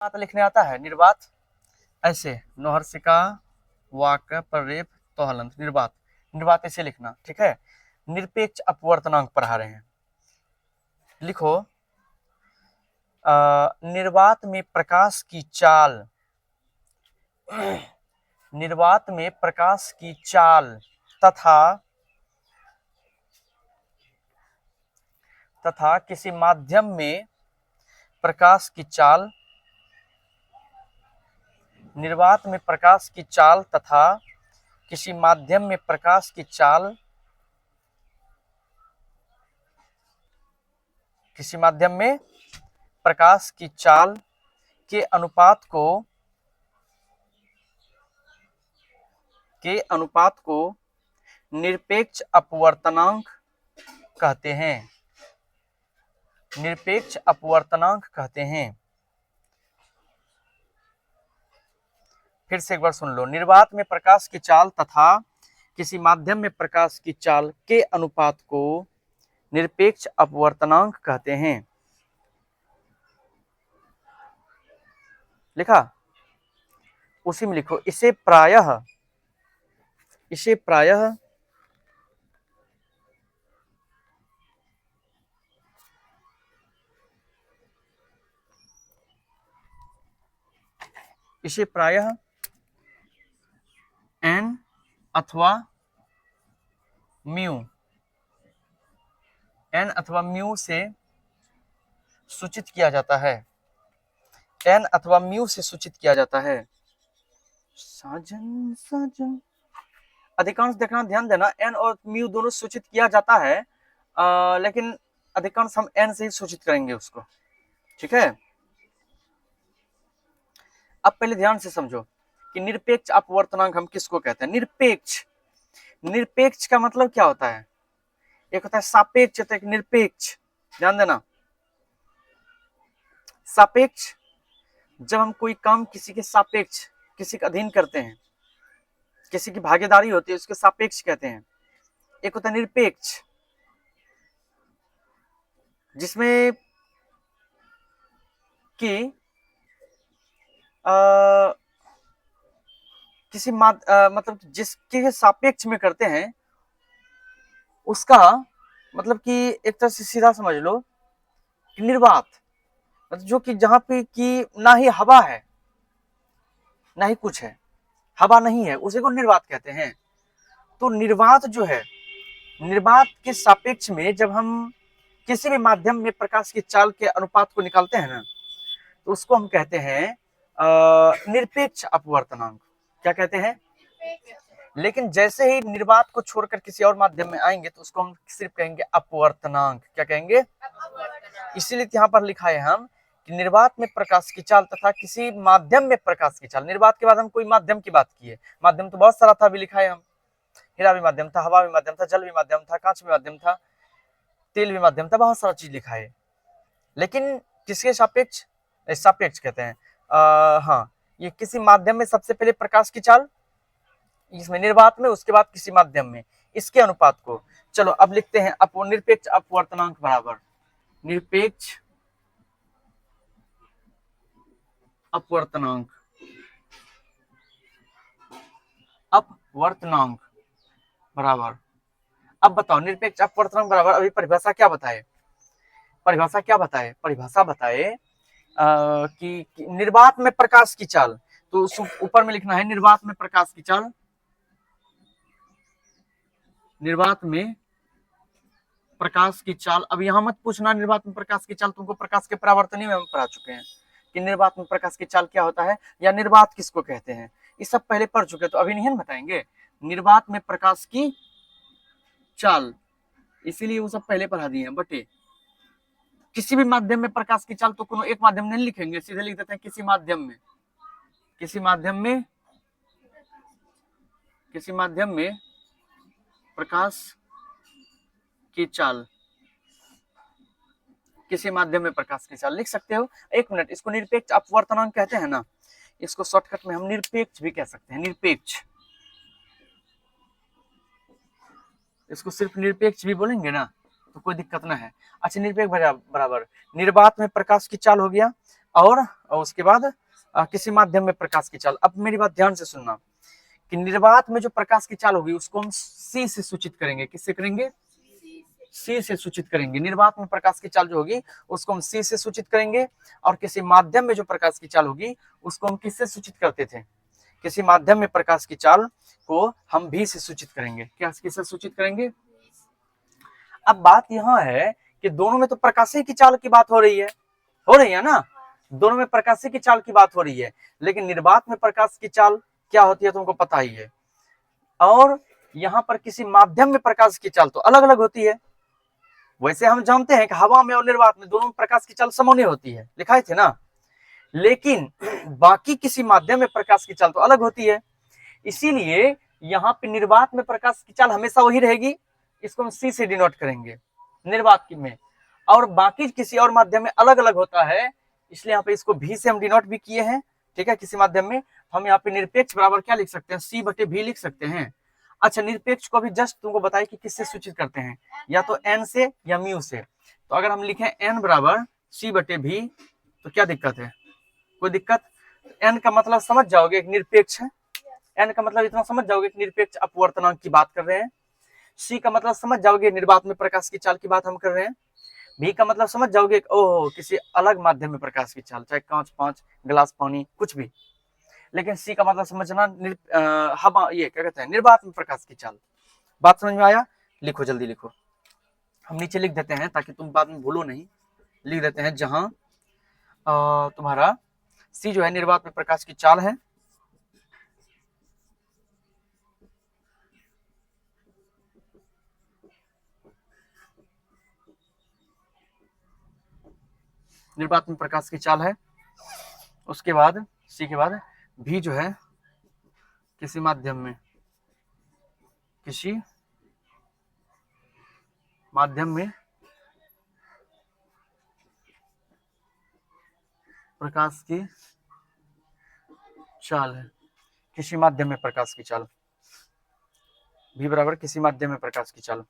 निर्वात लिखने आता है? निर्वात ऐसे नोहर्सिका वाक प्ररेप तोहलंत, निर्वात। निर्वात ऐसे लिखना, ठीक है। निरपेक्ष अपवर्तनांक पढ़ा रहे हैं, लिखो। निर्वात में प्रकाश की चाल, निर्वात में प्रकाश की चाल तथा किसी माध्यम में प्रकाश की चाल, निर्वात में प्रकाश की चाल तथा किसी माध्यम में प्रकाश की चाल, किसी माध्यम में प्रकाश की चाल के अनुपात को निरपेक्ष अपवर्तनांक कहते हैं, निरपेक्ष अपवर्तनांक कहते हैं। फिर से एक बार सुन लो। निर्वात में प्रकाश की चाल तथा किसी माध्यम में प्रकाश की चाल के अनुपात को निरपेक्ष अपवर्तनांक कहते हैं। लिखा? उसी में लिखो, इसे प्रायः इसे प्रायः एन अथवा म्यू से सूचित किया जाता है, एन अथवा म्यू से सूचित किया जाता है। साजन साजन, अधिकांश देखना, ध्यान देना, एन और म्यू दोनों सूचित किया जाता है, लेकिन अधिकांश हम एन से ही सूचित करेंगे उसको, ठीक है। अब पहले ध्यान से समझो कि निरपेक्ष अपवर्तनांक हम किसको कहते हैं। निरपेक्ष, निरपेक्ष का मतलब क्या होता है? एक होता है सापेक्ष, होता है एक निरपेक्ष। ध्यान देना, सापेक्ष जब हम कोई काम किसी के सापेक्ष, किसी के अधीन करते हैं, किसी की भागीदारी होती है, उसके सापेक्ष कहते हैं। एक होता है निरपेक्ष, जिसमें कि किसी मतलब जिसके सापेक्ष में करते हैं उसका मतलब कि एक तरह से सीधा समझ लो कि निर्वात, मतलब जो कि जहां पे कि ना ही हवा है ना ही कुछ है, हवा नहीं है, उसी को निर्वात कहते हैं। तो निर्वात जो है, निर्वात के सापेक्ष में जब हम किसी भी माध्यम में प्रकाश की चाल के अनुपात को निकालते हैं ना, तो उसको हम कहते हैं निरपेक्ष अपवर्तनांक। क्या कहते हैं? लेकिन जैसे ही निर्वात को छोड़कर किसी और माध्यम में आएंगे तो उसको हम सिर्फ कहेंगे अपवर्तनांक। क्या कहेंगे? इसीलिए यहाँ पर लिखा है हम कि निर्वात में प्रकाश की चाल तथा किसी माध्यम में प्रकाश की चाल। निर्वात के बाद हम कोई माध्यम की बात की है, माध्यम तो बहुत सारा था, अभी लिखा है हम। हीरा भी माध्यम था, हवा भी माध्यम था, जल भी माध्यम था, कांच भी माध्यम था, तेल भी माध्यम था, बहुत सारा चीज लिखा है। लेकिन किसके सापेक्ष? सापेक्ष कहते हैं। हाँ, ये किसी माध्यम में सबसे पहले प्रकाश की चाल, इसमें निर्वात में, उसके बाद किसी माध्यम में, इसके अनुपात को। चलो अब लिखते हैं निरपेक्ष अपवर्तनांक बराबर निरपेक्ष अपवर्तनांक, अपवर्तनांक बराबर। अब बताओ निरपेक्ष अपवर्तनांक बराबर, अभी परिभाषा क्या बताए? परिभाषा क्या बताए? परिभाषा बताए कि निर्वात में प्रकाश की चाल, तो ऊपर में लिखना है निर्वात में प्रकाश की चाल, निर्वात में प्रकाश की चाल। अब यहां मत पूछना निर्वात में प्रकाश की चाल, तुमको प्रकाश के परावर्तनीय में हम पढ़ा चुके हैं कि निर्वात में प्रकाश की चाल क्या होता है या निर्वात किसको कहते हैं, ये सब पहले पढ़ चुके हैं, तो अभी नहीं बताएंगे। निर्वात में प्रकाश की चाल, इसीलिए वो सब पहले पढ़ा दिए हैं। बटे किसी भी माध्यम में प्रकाश की चाल, तो कोनो एक माध्यम नहीं लिखेंगे, सीधे लिख देते हैं किसी माध्यम में, किसी माध्यम में, किसी माध्यम में प्रकाश की चाल, किसी माध्यम में प्रकाश की चाल लिख सकते हो। एक मिनट, इसको निरपेक्ष अपवर्तनांक कहते हैं ना, इसको शॉर्टकट में हम निरपेक्ष भी कह सकते हैं। निरपेक्ष, इसको सिर्फ निरपेक्ष भी बोलेंगे ना तो कोई दिक्कत ना है। अच्छा, निरपेक्ष बराबर निर्वात में प्रकाश की चाल हो गया। और उसके बाद किसी माध्यम में प्रकाश की चाल। अब मेरी बात ध्यान से सुनना कि निर्वात में जो प्रकाश की चाल होगी उसको हम सी से सूचित करेंगे। किससे करेंगे? सी से सूचित करेंगे। निर्वात में प्रकाश की चाल जो होगी उसको हम सी से सूचित करेंगे, और किसी माध्यम में जो प्रकाश की चाल होगी उसको हम किससे सूचित करते थे? किसी माध्यम में प्रकाश की चाल को हम भी से सूचित करेंगे। क्या किससे सूचित करेंगे? अब बात यहां है कि दोनों में तो प्रकाशी की चाल की बात हो रही है ना, दोनों में प्रकाशी की चाल की बात हो रही है, लेकिन निर्वात में प्रकाश की चाल क्या होती है तुमको पता ही है, और यहां पर किसी माध्यम में प्रकाश की चाल तो अलग अलग होती है। वैसे हम जानते हैं कि हवा में और निर्वात में दोनों में प्रकाश की चाल समान होती है, लिखाए थे ना, लेकिन बाकी किसी माध्यम में प्रकाश की चाल तो अलग होती है। इसीलिए यहाँ पे निर्वात में प्रकाश की चाल हमेशा वही रहेगी, इसको हम सी से डिनोट करेंगे निर्वात की में, और बाकी किसी और माध्यम में अलग अलग होता है, इसलिए यहाँ पे इसको भी से हम डिनोट भी किए हैं। ठीक है, किसी माध्यम में हम यहाँ पे निरपेक्ष बराबर क्या लिख सकते हैं? सी बटे भी लिख सकते हैं। अच्छा, निरपेक्ष को भी जस्ट तुमको बताइए कि किससे सूचित करते हैं, या तो एन से या म्यू से। तो अगर हम लिखें एन बराबर सी बटे भी तो क्या दिक्कत है? कोई दिक्कत? एन का मतलब समझ जाओगे, एक निरपेक्ष है। एन का मतलब इतना समझ जाओगे कि निरपेक्ष अपवर्तनांक की बात कर रहे हैं। सी का मतलब समझ जाओगे निर्वात में प्रकाश की चाल की बात हम कर रहे हैं। भी का मतलब समझ जाओगे ओह किसी अलग माध्यम में प्रकाश की चाल, चाहे कांच, पांच, गिलास पानी, कुछ भी। लेकिन सी का मतलब समझना हवा, ये क्या कहते हैं, निर्वात में प्रकाश की चाल। बात समझ में आया? लिखो, जल्दी लिखो। हम नीचे लिख देते हैं ताकि तुम बाद में भूलो नहीं। लिख देते हैं जहां तुम्हारा सी जो है निर्वात में प्रकाश की चाल है, निर्वात में प्रकाश की चाल है। उसके बाद सी के बाद भी जो है किसी माध्यम में, किसी माध्यम में प्रकाश की चाल है, किसी माध्यम में प्रकाश की चाल, भी बराबर किसी माध्यम में प्रकाश की चाल।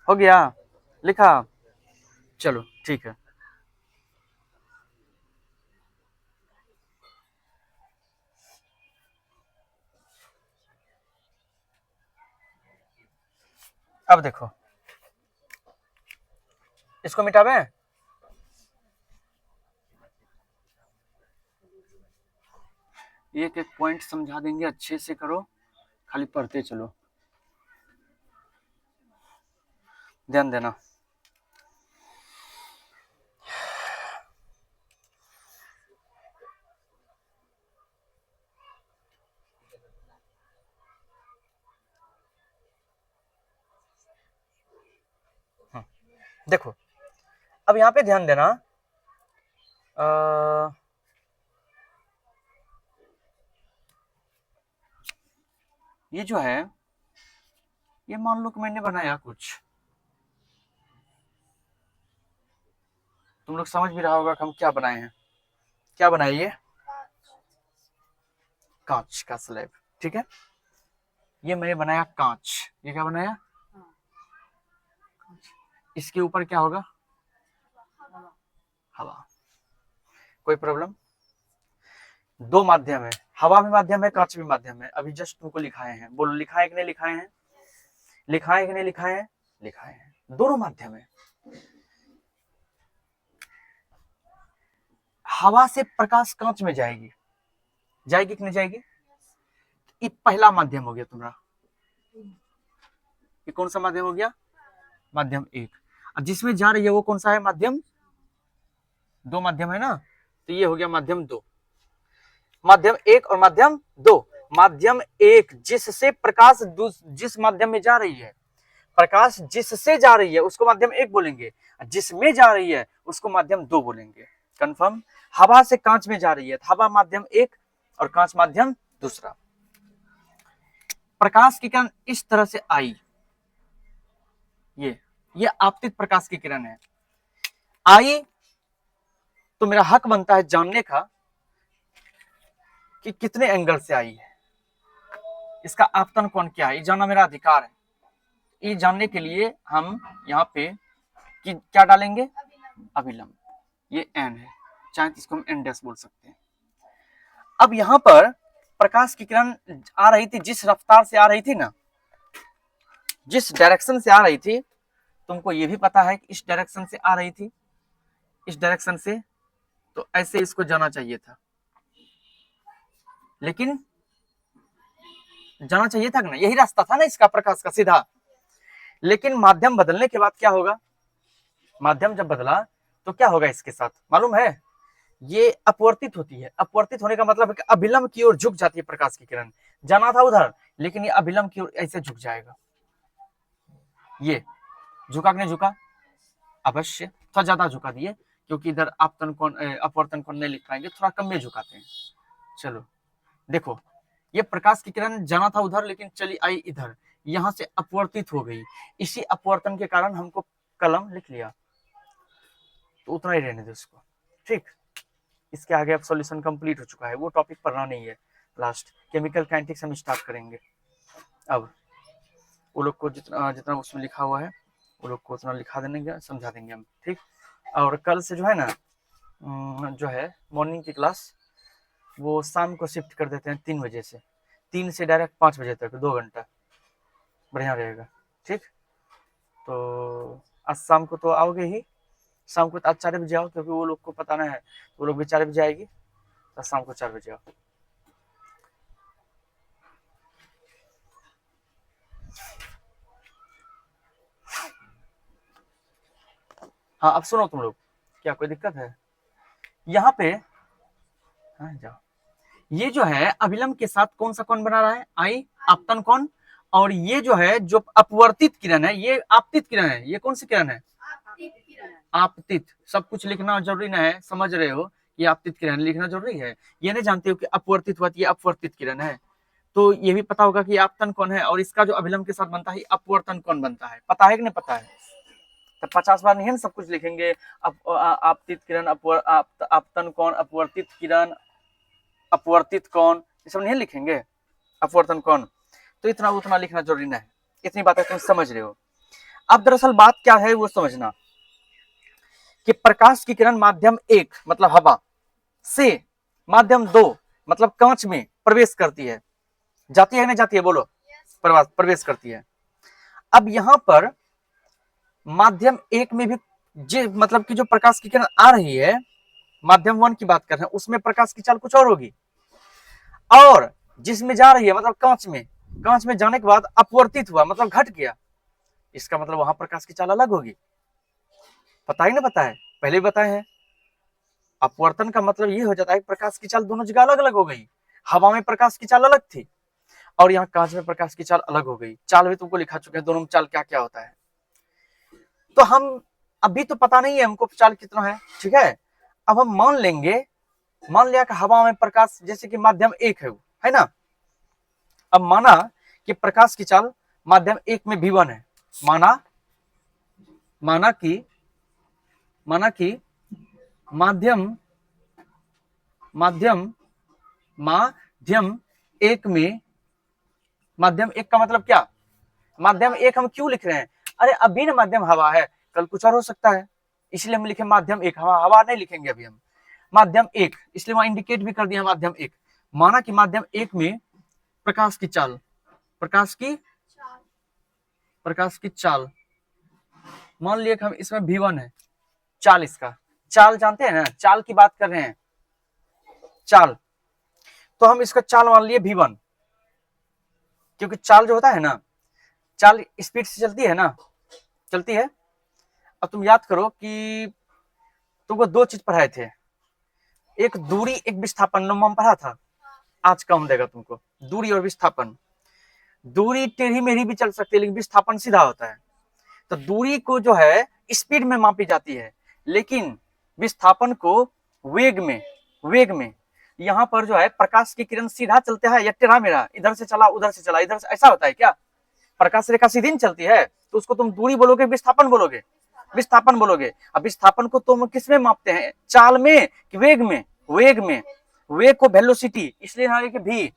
हो गया? लिखा? चलो ठीक है। अब देखो, इसको मिटावे, एक एक पॉइंट समझा देंगे, अच्छे से करो, खाली पढ़ते चलो, ध्यान देना। देखो, अब यहाँ पे ध्यान देना, ये जो है, ये मान लो कि मैंने बनाया कुछ, तुम लोग समझ भी रहा होगा कि हम क्या बनाए हैं। क्या बनाए? ये कांच का स्लैब, ठीक है। ये मैंने बनाया कांच। ये क्या बनाया? इसके ऊपर क्या होगा? हवा। कोई प्रॉब्लम? दो माध्यम है, हवा भी माध्यम है, कांच भी माध्यम है। अभी जस्ट तुमको लिखाए हैं, बोलो लिखाए कि नहीं लिखाए हैं? लिखाए कि नहीं लिखाए हैं? लिखाए हैं। दोनों माध्यम है। हवा से प्रकाश कांच में जाएगी, जाएगी कि नहीं जाएगी? ये पहला माध्यम हो गया तुम्हारा। ये कौन सा माध्यम हो गया? माध्यम एक। और जिसमें जा रही है वो कौन सा है? माध्यम दो माध्यम है ना, तो ये हो गया माध्यम दो। माध्यम एक और माध्यम दो। माध्यम एक जिससे प्रकाश जिस माध्यम में जा रही है, प्रकाश जिससे जा रही है उसको माध्यम एक बोलेंगे, जिसमें जा रही है उसको माध्यम दो बोलेंगे। कंफर्म? हवा से कांच में जा रही है, हवा माध्यम एक और कांच माध्यम दूसरा। प्रकाश की किरण इस तरह से आई, ये आपतित प्रकाश की किरण है, आई तो मेरा हक बनता है जानने का कि कितने एंगल से आई है, इसका आपतन कोण क्या है, ये जानना मेरा अधिकार है। ये जानने के लिए हम यहाँ पे कि क्या डालेंगे? अभिलंब। ये एन है, चाहे तो इसको हम एन डैश बोल सकते हैं। अब यहाँ पर प्रकाश की किरण आ रही थी, जिस रफ्तार से आ रही थी ना, जिस डायरेक्शन से आ रही थी, तुमको ये भी पता है कि इस डायरेक्शन से आ रही थी, इस डायरेक्शन से, तो ऐसे इसको जाना चाहिए था, लेकिन जाना चाहिए था ना, यही रास्ता था ना इसका प्रकाश का सीधा। लेकिन माध्यम बदलने के बाद क्या होगा? माध्यम जब बदला तो क्या होगा इसके साथ मालूम है? ये अपवर्तित होती है। अपवर्तित होने का मतलब है कि अभिलंब की ओर झुक जाती है प्रकाश की किरण। जाना था उधर, लेकिन ये अभिलंब की ओर ऐसे झुक जाएगा। ये झुका कि नहीं झुका? अवश्य थोड़ा ज्यादा झुका दिए, क्योंकि इधर आपतन कोण अपवर्तन कोण नहीं लिख पाएंगे, थोड़ा कम में झुकाते हैं। चलो देखो, ये प्रकाश की किरण जाना था उधर, लेकिन चली आई इधर, यहां से अपवर्तित हो गई। इसी अपवर्तन के कारण हमको कलम लिख लिया, तो उतना ही रहने दो इसको, ठीक। इसके आगे अब सॉल्यूशन कंप्लीट हो चुका है, वो टॉपिक पढ़ना नहीं है। लास्ट केमिकल काइनेटिक्स हम स्टार्ट करेंगे। अब वो लोग को जितना जितना उसमें लिखा हुआ है वो लोग को उतना लिखा देंगे, समझा देंगे हम, ठीक। और कल से जो है ना, जो है मॉर्निंग की क्लास वो शाम को शिफ्ट कर देते हैं 3 बजे से, 3 से डायरेक्ट 5 बजे तक, 2 घंटा बढ़िया रहेगा, ठीक। तो आज शाम को तो आओगे ही, शाम को तो आज 4 बजे आओ, क्योंकि वो लोग को पता ना है, वो लोग भी 4 बजे आएगी, तो शाम को 4 बजे आओ। हाँ अब सुनो तुम लोग, क्या कोई दिक्कत है यहाँ पे? हाँ जाओ। ये जो है अभिलंब के साथ कौन सा कोण बना रहा है? आई, आपतन कोण। और ये जो है जो अपवर्तित किरण है, ये आपतित किरण है। ये कौन सी किरण है? आपतित। सब कुछ लिखना जरूरी ना है, समझ रहे हो? ये आपतित किरण लिखना जरूरी है। ये नहीं जानते हो कि अपवर्तित हुआ, ये अपवर्तित किरण है, तो ये भी पता होगा कि आपतन कोण है, और इसका जो अभिलंब के साथ बनता है अपवर्तन कोण बनता है। पता है कि नहीं पता है? तो 50 बार नहीं सब कुछ लिखेंगे, आपतित किरण, आपतन कोण, अपवर्तित किरण, अपवर्तित कोण, ये सब नहीं लिखेंगे, अपवर्तन कोण, तो इतना उतना लिखना जरूरी नहीं है। इतनी बातें तुम समझ रहे हो। अब दरअसल बात क्या है वो समझना, कि प्रकाश की किरण माध्यम एक मतलब हवा से माध्यम दो मतलब कांच में प्रवेश करती है, जाती है नहीं जाती है? बोलो, प्रवेश करती है। अब यहां पर माध्यम एक में भी मतलब कि जो प्रकाश की किरण आ रही है, माध्यम वन की बात कर रहे हैं, उसमें प्रकाश की चाल कुछ और होगी, और जिसमें जा रही है मतलब कांच में जाने के बाद अपवर्तित हुआ मतलब घट गया, इसका मतलब वहां प्रकाश की चाल अलग होगी। पता ही ना? पता है, पहले बताए हैं। अपवर्तन का मतलब ये हो जाता है प्रकाश की चाल दोनों जगह अलग अलग हो गई। हवा में प्रकाश की चाल अलग थी, और यहाँ कांच में प्रकाश की चाल अलग हो गई। चाल भी तुमको लिखा चुके हैं, दोनों में चाल क्या क्या होता है। तो हम अभी तो पता नहीं है हमको चाल कितना है, ठीक है। अब हम मान लिया कि हवा में प्रकाश जैसे कि माध्यम एक है ना। अब माना कि प्रकाश की चाल माध्यम एक में v1 है, माना कि माध्यम एक में, माध्यम एक का मतलब क्या? माध्यम एक हम क्यों लिख रहे हैं? अरे अभिन्न माध्यम हवा है, कल कुछ और हो सकता है, इसलिए हम लिखे माध्यम एक, हवा नहीं लिखेंगे अभी हम, माध्यम एक, इसलिए वहां इंडिकेट भी कर दिया माध्यम एक। माना कि माध्यम एक में प्रकाश की चाल, प्रकाश की चाल मान लिया हम इसमें V1 है, चाल, इसका चाल जानते हैं ना, चाल की बात कर रहे हैं, चाल, तो हम इसका चाल मान लिए V1, क्योंकि चाल जो होता है ना, चाल स्पीड से चलती है ना, चलती है। अब तुम याद करो कि तुमको दो चीज पढ़ाए थे, एक दूरी, एक विस्थापन, नंबर पढ़ा था, आज कम देगा तुमको, दूरी और विस्थापन। दूरी टेढ़ी मेढ़ी भी चल सकती है, लेकिन विस्थापन सीधा होता है। तो दूरी को जो है स्पीड में मापी जाती है, लेकिन विस्थापन को वेग में यहाँ पर जो है प्रकाश की किरण सीधा चलता है या टेढ़ा मेढ़ा, इधर से चला उधर से चला, इधर से, ऐसा होता है क्या? प्रकाश रेखा सीधी नहीं चलती है, तो उसको तुम दूरी बोलोगे, विस्थापन बोलोगे, विस्थापन बोलोगे। अब विस्थापन को तुम किस में मापते हैं, चाल में कि वेग में? वेग को वेलोसिटी, इसलिए यहाँ लिखे भी।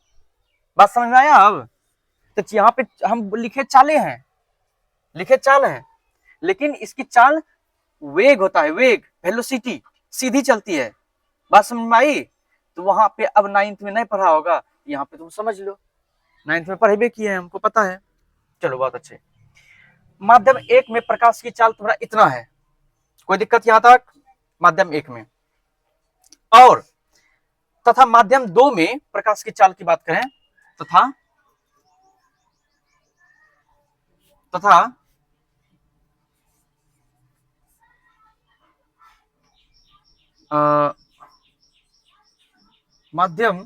बात समझ में आया? अब तो यहाँ पे हम लिखे चाले हैं, लिखे चाल है, लेकिन इसकी चाल वेग होता है, वेग, वेलोसिटी, सीधी चलती है। बात समझ में आई? तो वहां पे अब 9th में नहीं पढ़ा होगा, यहाँ पे तुम समझ लो, 9th में पढ़े भी किए हैं, हमको पता है। चलो बहुत अच्छे। माध्यम एक में प्रकाश की चाल तुम्हारा इतना है, कोई दिक्कत यहां तक? माध्यम एक में। और तथा माध्यम दो में प्रकाश की चाल की बात करें, तथा माध्यम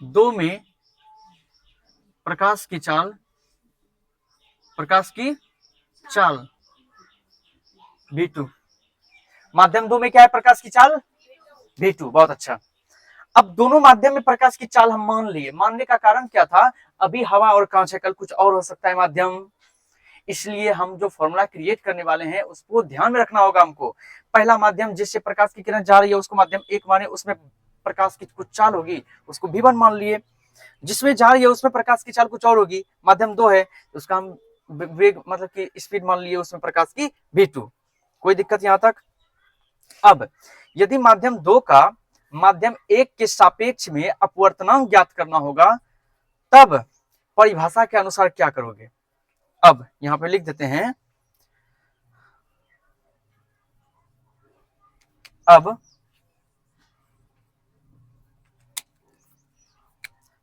दो में प्रकाश की चाल V2। माध्यम दो में क्या है प्रकाश की चाल? V2। बहुत अच्छा। अब दोनों माध्यम में प्रकाश की चाल हम मान लिए, मानने का कारण क्या था? अभी हवा और कांच है, कल कुछ और हो सकता है माध्यम, इसलिए हम जो फॉर्मूला क्रिएट करने वाले हैं उसको ध्यान में रखना होगा हमको। पहला माध्यम जिससे प्रकाश की किरण जा रही है उसको माध्यम एक माने, उसमें प्रकाश की कुछ चाल होगी, उसको V1 मान लिए। जिसमें जा रही है उसमें प्रकाश की चाल कुछ और होगी, माध्यम दो है, उसका हम वेग मतलब कि स्पीड मान लिए, उसमें प्रकाश की V2। कोई दिक्कत यहां तक? अब यदि माध्यम दो का माध्यम एक के सापेक्ष में अपवर्तनांक ज्ञात करना होगा, तब परिभाषा के अनुसार क्या करोगे? अब यहां पे लिख देते हैं, अब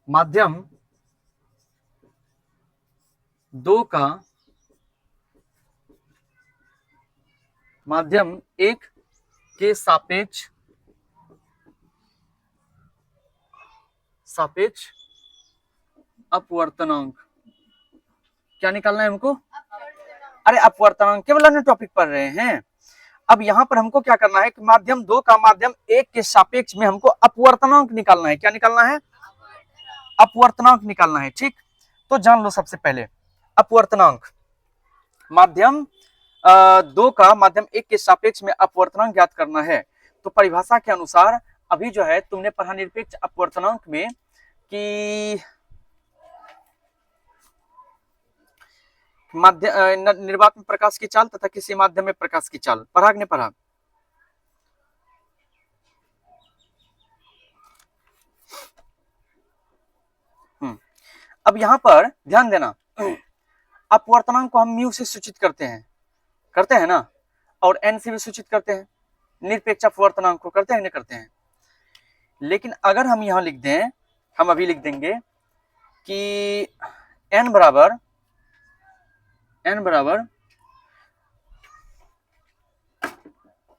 माध्यम दो का माध्यम एक के सापेक्ष अपवर्तनांक क्या निकालना है हमको? अरे अपवर्तनांक केवल अन्य टॉपिक पढ़ रहे हैं। अब यहां पर हमको क्या करना है कि माध्यम दो का माध्यम एक के सापेक्ष में हमको अपवर्तनांक निकालना है। क्या निकालना है? अपवर्तनांक निकालना है। ठीक, तो जान लो सबसे पहले अपवर्तनांक, माध्यम दो का माध्यम एक के सापेक्ष में अपवर्तनांक ज्ञात करना है। तो परिभाषा के अनुसार अभी जो है तुमने पढ़ा निरपेक्ष अपवर्तनांक में कि निर्वात में प्रकाश की चाल तथा किसी माध्यम में प्रकाश की चाल, पढ़ा कि नहीं पढ़ा? अब यहां पर ध्यान देना, अपवर्तनांक को हम म्यू से सूचित करते हैं ना, और एन से भी सूचित करते हैं। निरपेक्ष अपवर्तनांक को करते हैं नहीं करते हैं? लेकिन अगर हम यहां लिख दें, हम अभी लिख देंगे कि n बराबर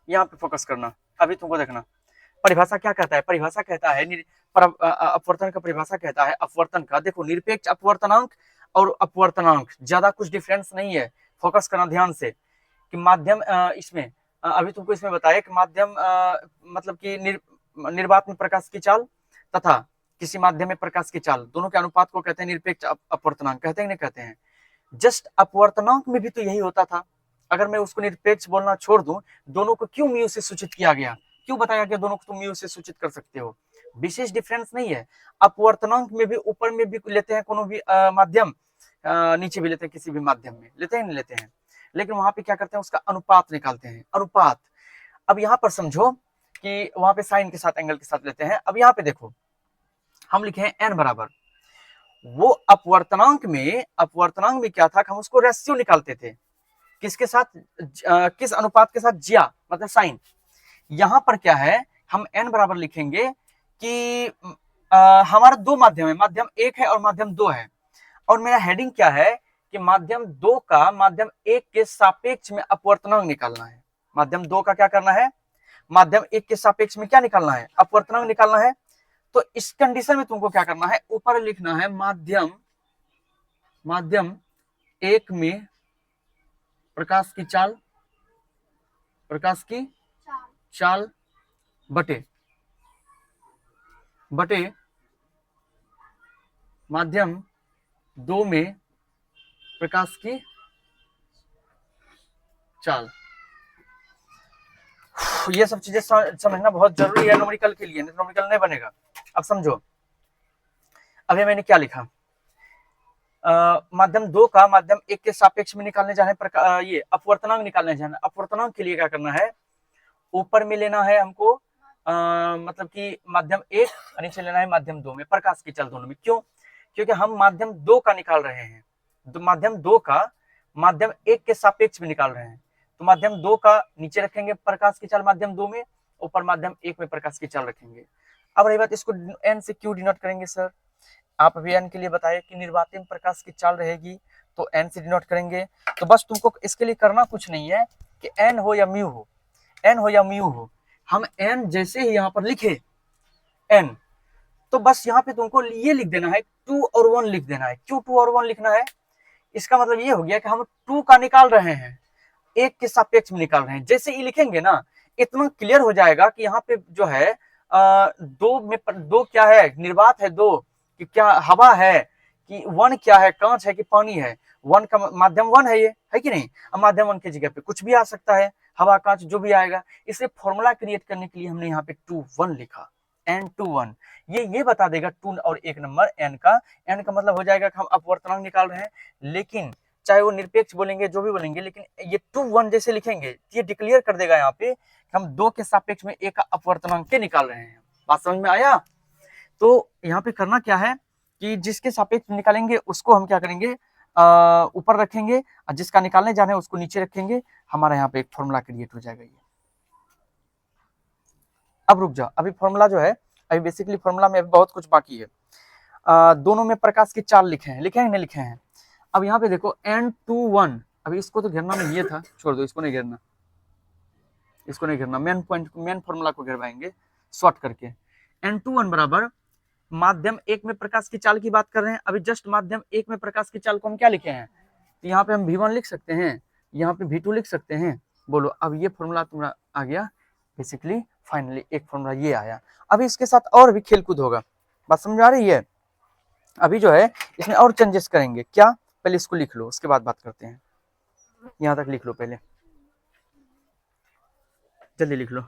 यहां पे फोकस करना, अभी तुमको देखना परिभाषा क्या कहता है। परिभाषा कहता है अपवर्तन का, परिभाषा कहता है अपवर्तन का, देखो निरपेक्ष अपवर्तनांक और अपवर्तनांक ज्यादा कुछ डिफरेंस नहीं है, फोकस करना ध्यान से कि माध्यम इसमें अभी तुमको इसमें बताया कि माध्यम मतलब कि निर्वात में प्रकाश की चाल तथा किसी माध्यम में प्रकाश की चाल, दोनों के अनुपात को कहते हैं निरपेक्ष अपवर्तनांक। कहते हैं नहीं कहते हैं? जस्ट अपवर्तनांक में भी तो यही होता था। अगर मैं उसको निरपेक्ष बोलना छोड़ दूं, दोनों को क्यों म्यू से सूचित किया गया, क्यों बताया गया दोनों को तुम म्यू से सूचित कर सकते हो? विशेष डिफरेंस नहीं है। अपवर्तनांक में भी ऊपर में भी लेते हैं कोनो भी माध्यम, नीचे भी लेते हैं किसी भी माध्यम में, लेते हैं नहीं लेते हैं? लेकिन वहां पे क्या करते हैं, उसका अनुपात निकालते हैं, अनुपात। अब यहाँ पर समझो कि वहां पे साइन के साथ एंगल के साथ लेते हैं। अब यहाँ पे देखो हम लिखे हैं n बराबर, वो अपवर्तनांक में क्या था, हम उसको रेशियो निकालते थे, किसके साथ, किस अनुपात के साथ, ज्या मतलब साइन। यहां पर क्या है, हम n बराबर लिखेंगे कि हमारा दो माध्यम है, माध्यम 1 है और माध्यम 2 है, और मेरा हेडिंग क्या है कि माध्यम 2 का माध्यम 1 के सापेक्ष में अपवर्तनांक निकालना है। माध्यम 2 का क्या करना है, माध्यम 1 के सापेक्ष में क्या निकालना है, अपवर्तनांक निकालना है। तो इस कंडीशन में तुमको क्या करना है, ऊपर लिखना है माध्यम 1 में प्रकाश की चाल बटे माध्यम 2 में प्रकाश की चाल। ये सब चीजें समझना बहुत जरूरी है न्यूमेरिकल के लिए, न्यूमेरिकल नहीं बनेगा। अब समझो, अभी मैंने क्या लिखा, माध्यम 2 का माध्यम 1 के सापेक्ष में निकालने जा रहे हैं, ये अपवर्तनांक निकालने जा रहे हैं। अपवर्तनांक के लिए क्या करना है, ऊपर में लेना है हमको मतलब कि माध्यम 1 और नीचे लेना है माध्यम 2 में प्रकाश की चाल दोनों में। क्यों, क्योंकि हम माध्यम 2 का निकाल रहे हैं, तो माध्यम 2 का माध्यम 1 के सापेक्ष में निकाल रहे हैं, तो माध्यम 2 का नीचे रखेंगे प्रकाश की चाल माध्यम 2 में, ऊपर माध्यम 1 में प्रकाश की चाल रखेंगे। अब रही बात, इसको n से क्यों डिनोट करेंगे सर, आप अभी n के लिए बताइए कि निर्वात में प्रकाश की चाल रहेगी तो n से डिनोट करेंगे। तो बस तुमको इसके लिए करना कुछ नहीं है कि n हो या म्यू हो, n हो या म्यू हो, हम n जैसे ही यहाँ पर लिखे n, तो बस यहाँ पे तुमको ये लिख देना है 2 और 1 लिख देना है। क्यों 2 और 1 लिखना है, इसका मतलब ये हो गया कि हम 2 का निकाल रहे हैं, 1 के सापेक्ष में निकाल रहे हैं। जैसे ही लिखेंगे ना, इतना क्लियर हो जाएगा कि यहाँ पे जो है दो क्या है, निर्वात है 2 कि क्या हवा है, कि 1 क्या है, कांच है कि पानी है। 1 का माध्यम 1 है, ये है कि नहीं। अब माध्यम 1 की जगह पे कुछ भी आ सकता है, हवा कांच जो भी आएगा। इसलिए फॉर्मूला क्रिएट करने के लिए हमने यहाँ पे 2 1 लिखा, n2 1। ये बता देगा 2 और 1 नंबर n का मतलब हो जाएगा कि हम अपवर्तनांक निकाल रहे हैं। लेकिन चाहे वो निरपेक्ष बोलेंगे जो भी बोलेंगे, लेकिन ये 2 1 जैसे लिखेंगे ये डिक्लेयर कर देगा यहाँ पे कि हम 2 के सापेक्ष में 1 का अपवर्तनांक के निकाल रहे हैं। बात समझ में आया। तो यहाँ पे करना क्या है कि जिसके सापेक्ष निकालेंगे उसको हम क्या करेंगे, ऊपर रखेंगे, और जिसका निकालने जाना है उसको नीचे रखेंगे। हमारा यहाँ पे एक फॉर्मूला क्रिएट हो जाएगा। ये अब रुक जाओ, अभी फॉर्मूला जो है, अभी बेसिकली फॉर्मूला में अभी बहुत कुछ बाकी है। दोनों में प्रकाश की चाल लिखे हैं, लिखे हैं। अब यहाँ पे देखो n2 1, अभी इसको तो घेरना नहीं, ये था, छोड़ दो, इसको नहीं घेरना, मेन पॉइंट, मेन फॉर्मूला को घेरवाएंगे शॉर्ट करके। n2 1 बराबर माध्यम 1 में प्रकाश की चाल की बात कर रहे हैं। अभी जस्ट माध्यम 1 में प्रकाश की चाल को हम क्या लिखे हैं, तो यहाँ पे हम v1 लिख सकते हैं, यहाँ पे v2 लिख सकते हैं। बोलो, अब ये फॉर्मूला तुम्हारा आ गया बेसिकली, फाइनली एक फॉर्मूला ये आया। अभी इसके साथ और भी खेलकूद होगा, बात समझ आ रही है। अभी जो है इसमें और चेंजेस करेंगे। क्या, पहले इसको लिख लो, उसके बाद बात करते हैं। यहाँ तक लिख लो, पहले जल्दी लिख लो।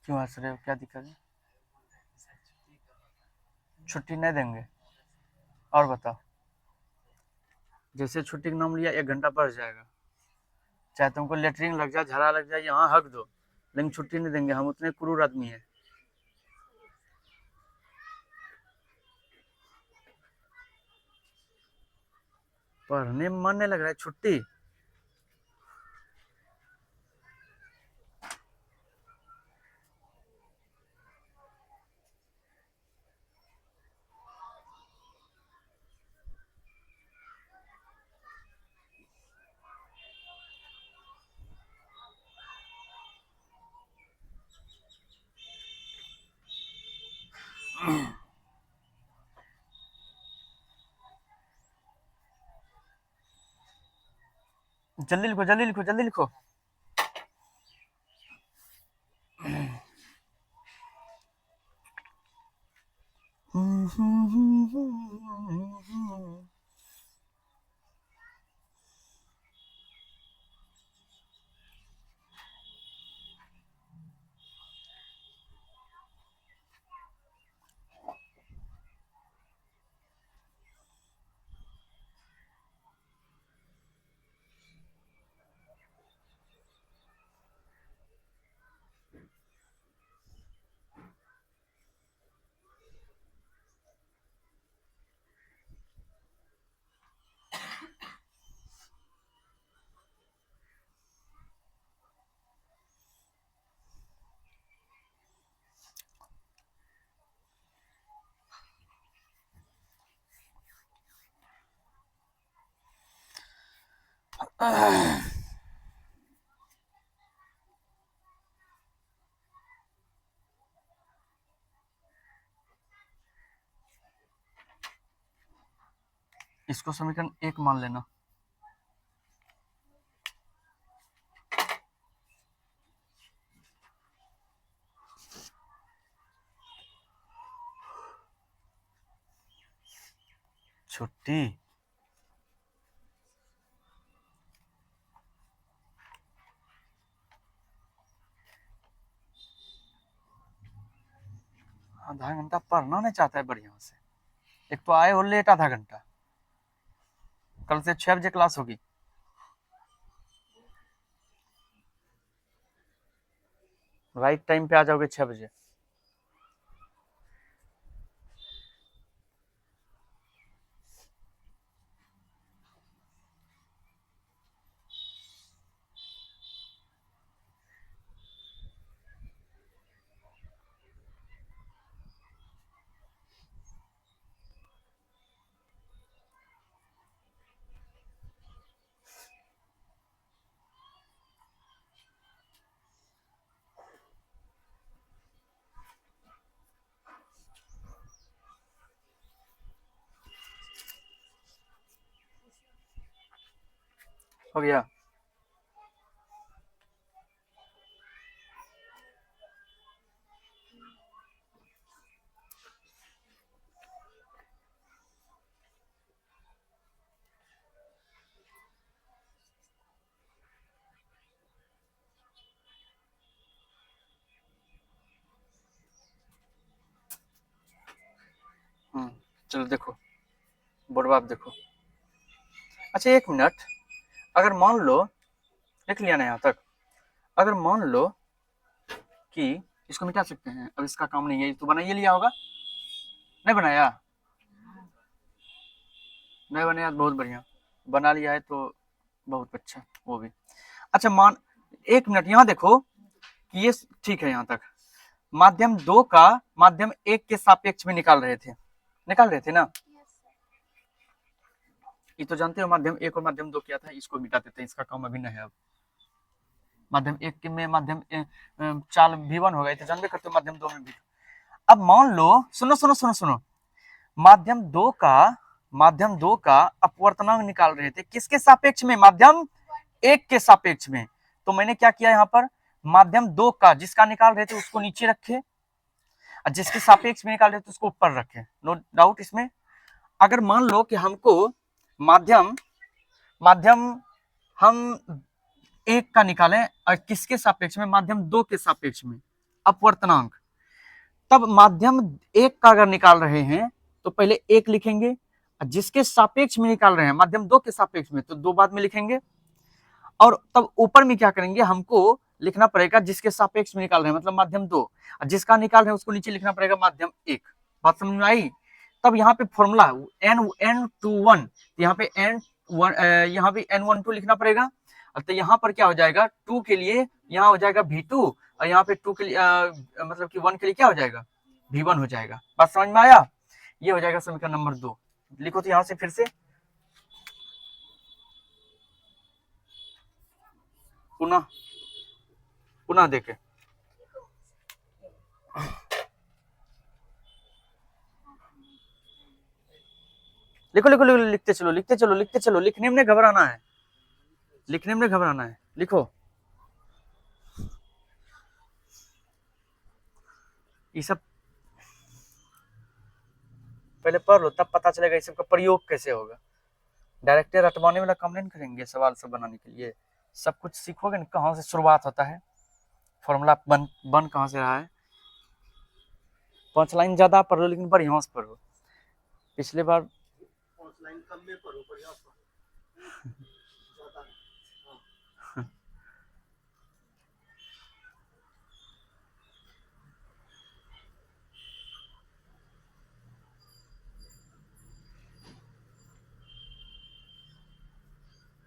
क्यों हंस रहे हो, क्या दिक्कत है, छुट्टी नहीं देंगे, और बताओ। जैसे छुट्टी का नाम लिया 1 घंटा बढ़ जाएगा, चाहे तुमको लेटरिन लग जाए, झड़ा लग जाए, यहाँ हक दो, लेकिन छुट्टी नहीं देंगे। हम उतने क्रूर आदमी है। पढ़ने में मन नहीं लग रहा है, छुट्टी। जल्दी लिखो जल्दी लिखो जल्दी लिखो। इसको समीकरण 1 मान लेना। छुट्टी आधा घंटा पढ़ना नहीं चाहता है बढ़िया से। एक तो आए हो लेट आधा घंटा। कल से 6 बजे क्लास होगी। राइट टाइम पे आ जाओगे 6 बजे। हो गया। चलो देखो बोर्ड आप देखो। अच्छा 1 मिनट, अगर मान लो, लिख लिया ना यहाँ तक। अगर मान लो कि इसको मिटा सकते हैं, अब इसका काम नहीं है तो बनाइए लिया होगा। नहीं बनाया? नहीं बनाया तो बहुत बढ़िया, बना लिया है तो बहुत अच्छा वो भी। अच्छा मान 1 मिनट यहाँ देखो कि ये ठीक है यहाँ तक। माध्यम 2 का माध्यम 1 के सापेक्ष में निकाल रहे थे ना। ये तो जानते हो माध्यम 1 और माध्यम 2 क्या था, इसको मिटा देते हैं, इसका काम अभी नहीं है। अब माध्यम 1 में माध्यम चाल V1 होगा, तो जानते करते हो माध्यम 2 में भी। अब मान लो, सुनो सुनो सुनो सुनो, माध्यम 2 का अपवर्तनांक निकाल रहे थे किसके सापेक्ष में? माध्यम 1 के सापेक्ष में। तो मैंने क्या किया यहाँ पर, माध्यम 2 का जिसका निकाल रहे थे उसको नीचे रखे, और जिसके सापेक्ष में निकाल रहे थे उसको ऊपर रखे। नो डाउट इसमें। अगर मान लो कि हमको माध्यम हम 1 का निकालें और किसके सापेक्ष में? माध्यम 2 के सापेक्ष में अपवर्तनांक। तब माध्यम 1 का अगर निकाल रहे हैं तो पहले 1 लिखेंगे, जिसके सापेक्ष में निकाल रहे हैं माध्यम 2 के सापेक्ष में तो 2 बाद में लिखेंगे। और तब ऊपर में क्या करेंगे, हमको लिखना पड़ेगा जिसके सापेक्ष में निकाल रहे हैं मतलब माध्यम 2, जिसका निकाल रहे हैं उसको नीचे लिखना पड़ेगा माध्यम 1। बात समझ में आई? तब यहाँ पे फॉर्मूला n21, यहाँ पे n12 लिखना पड़ेगा। तो यहाँ पर क्या हो जाएगा, 2 के लिए यहाँ हो जाएगा V2, और यहाँ पे 2 के लिए मतलब कि 1 के लिए क्या हो जाएगा, V1 हो जाएगा। बात समझ में आया? ये हो जाएगा समीकरण नंबर 2। लिखो तो यहाँ से फिर से पुनः देखे। लिखो लिखो लिखो, लिखते चलो लिखने में नहीं घबराना है। लिखने में घबराना है, लिखो। ये सब पहले पढ़ लो, तब पता चलेगा इस सब का प्रयोग कैसे होगा। डायरेक्ट रटवाने वाला काम नहीं करेंगे सवाल सब बनाने के लिए। सब कुछ सीखोगे ना, कहाँ से शुरुआत होता है, फॉर्मूला बन कहाँ से रहा है। 5 लाइन ज्यादा पढ़ लो, लेकिन बढ़िया से पढ़ो। पिछले बार 5 लाइन कम में पढ़ो, बढ़िया पढ़ो।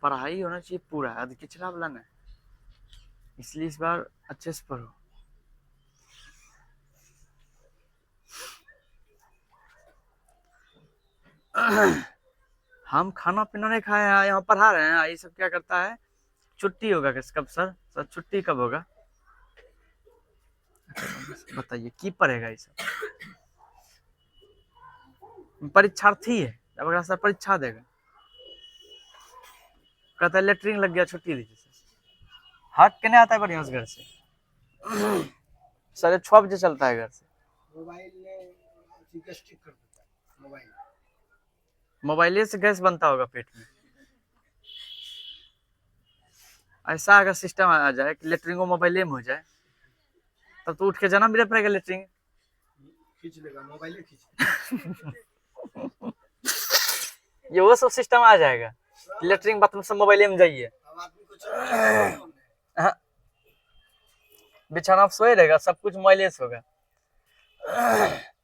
पढ़ाई होना चाहिए पूरा, आदि किचला वाला ना, इसलिए इस बार अच्छे से पढ़ो। हम खाना पीना नहीं खाए हैं, यहाँ पढ़ा रहे हैं। ये सब क्या करता है, छुट्टी होगा कब सर छुट्टी कब होगा बताइए, की पढ़ेगा ये सब। परीक्षार्थी है, जब अगला सर परीक्षा देगा, कहता है लेटरिन लग गया छुट्टी दीजिए सर। हक के नहीं आता है बढ़िया घर से। 6:30 चलता है घर से। मोबाइल में गैस्ट्रिक कर देता है, मोबाइले से गैस बनता होगा पेट में। ऐसा अगर सिस्टम आ जाए कि लेटरिन मोबाइले में हो जाए, तब तो उठ के जाना भी पड़ेगा लेटरिन। खींच लेगा मोबाइल, खींच ये वो सब सिस्टम आ जाएगा, लेटरिन बाथरूम सब मोबाइले में जाइए। अब आदमी को चल बिछाना सोए रहेगा, सब कुछ मोबाइले से होगा।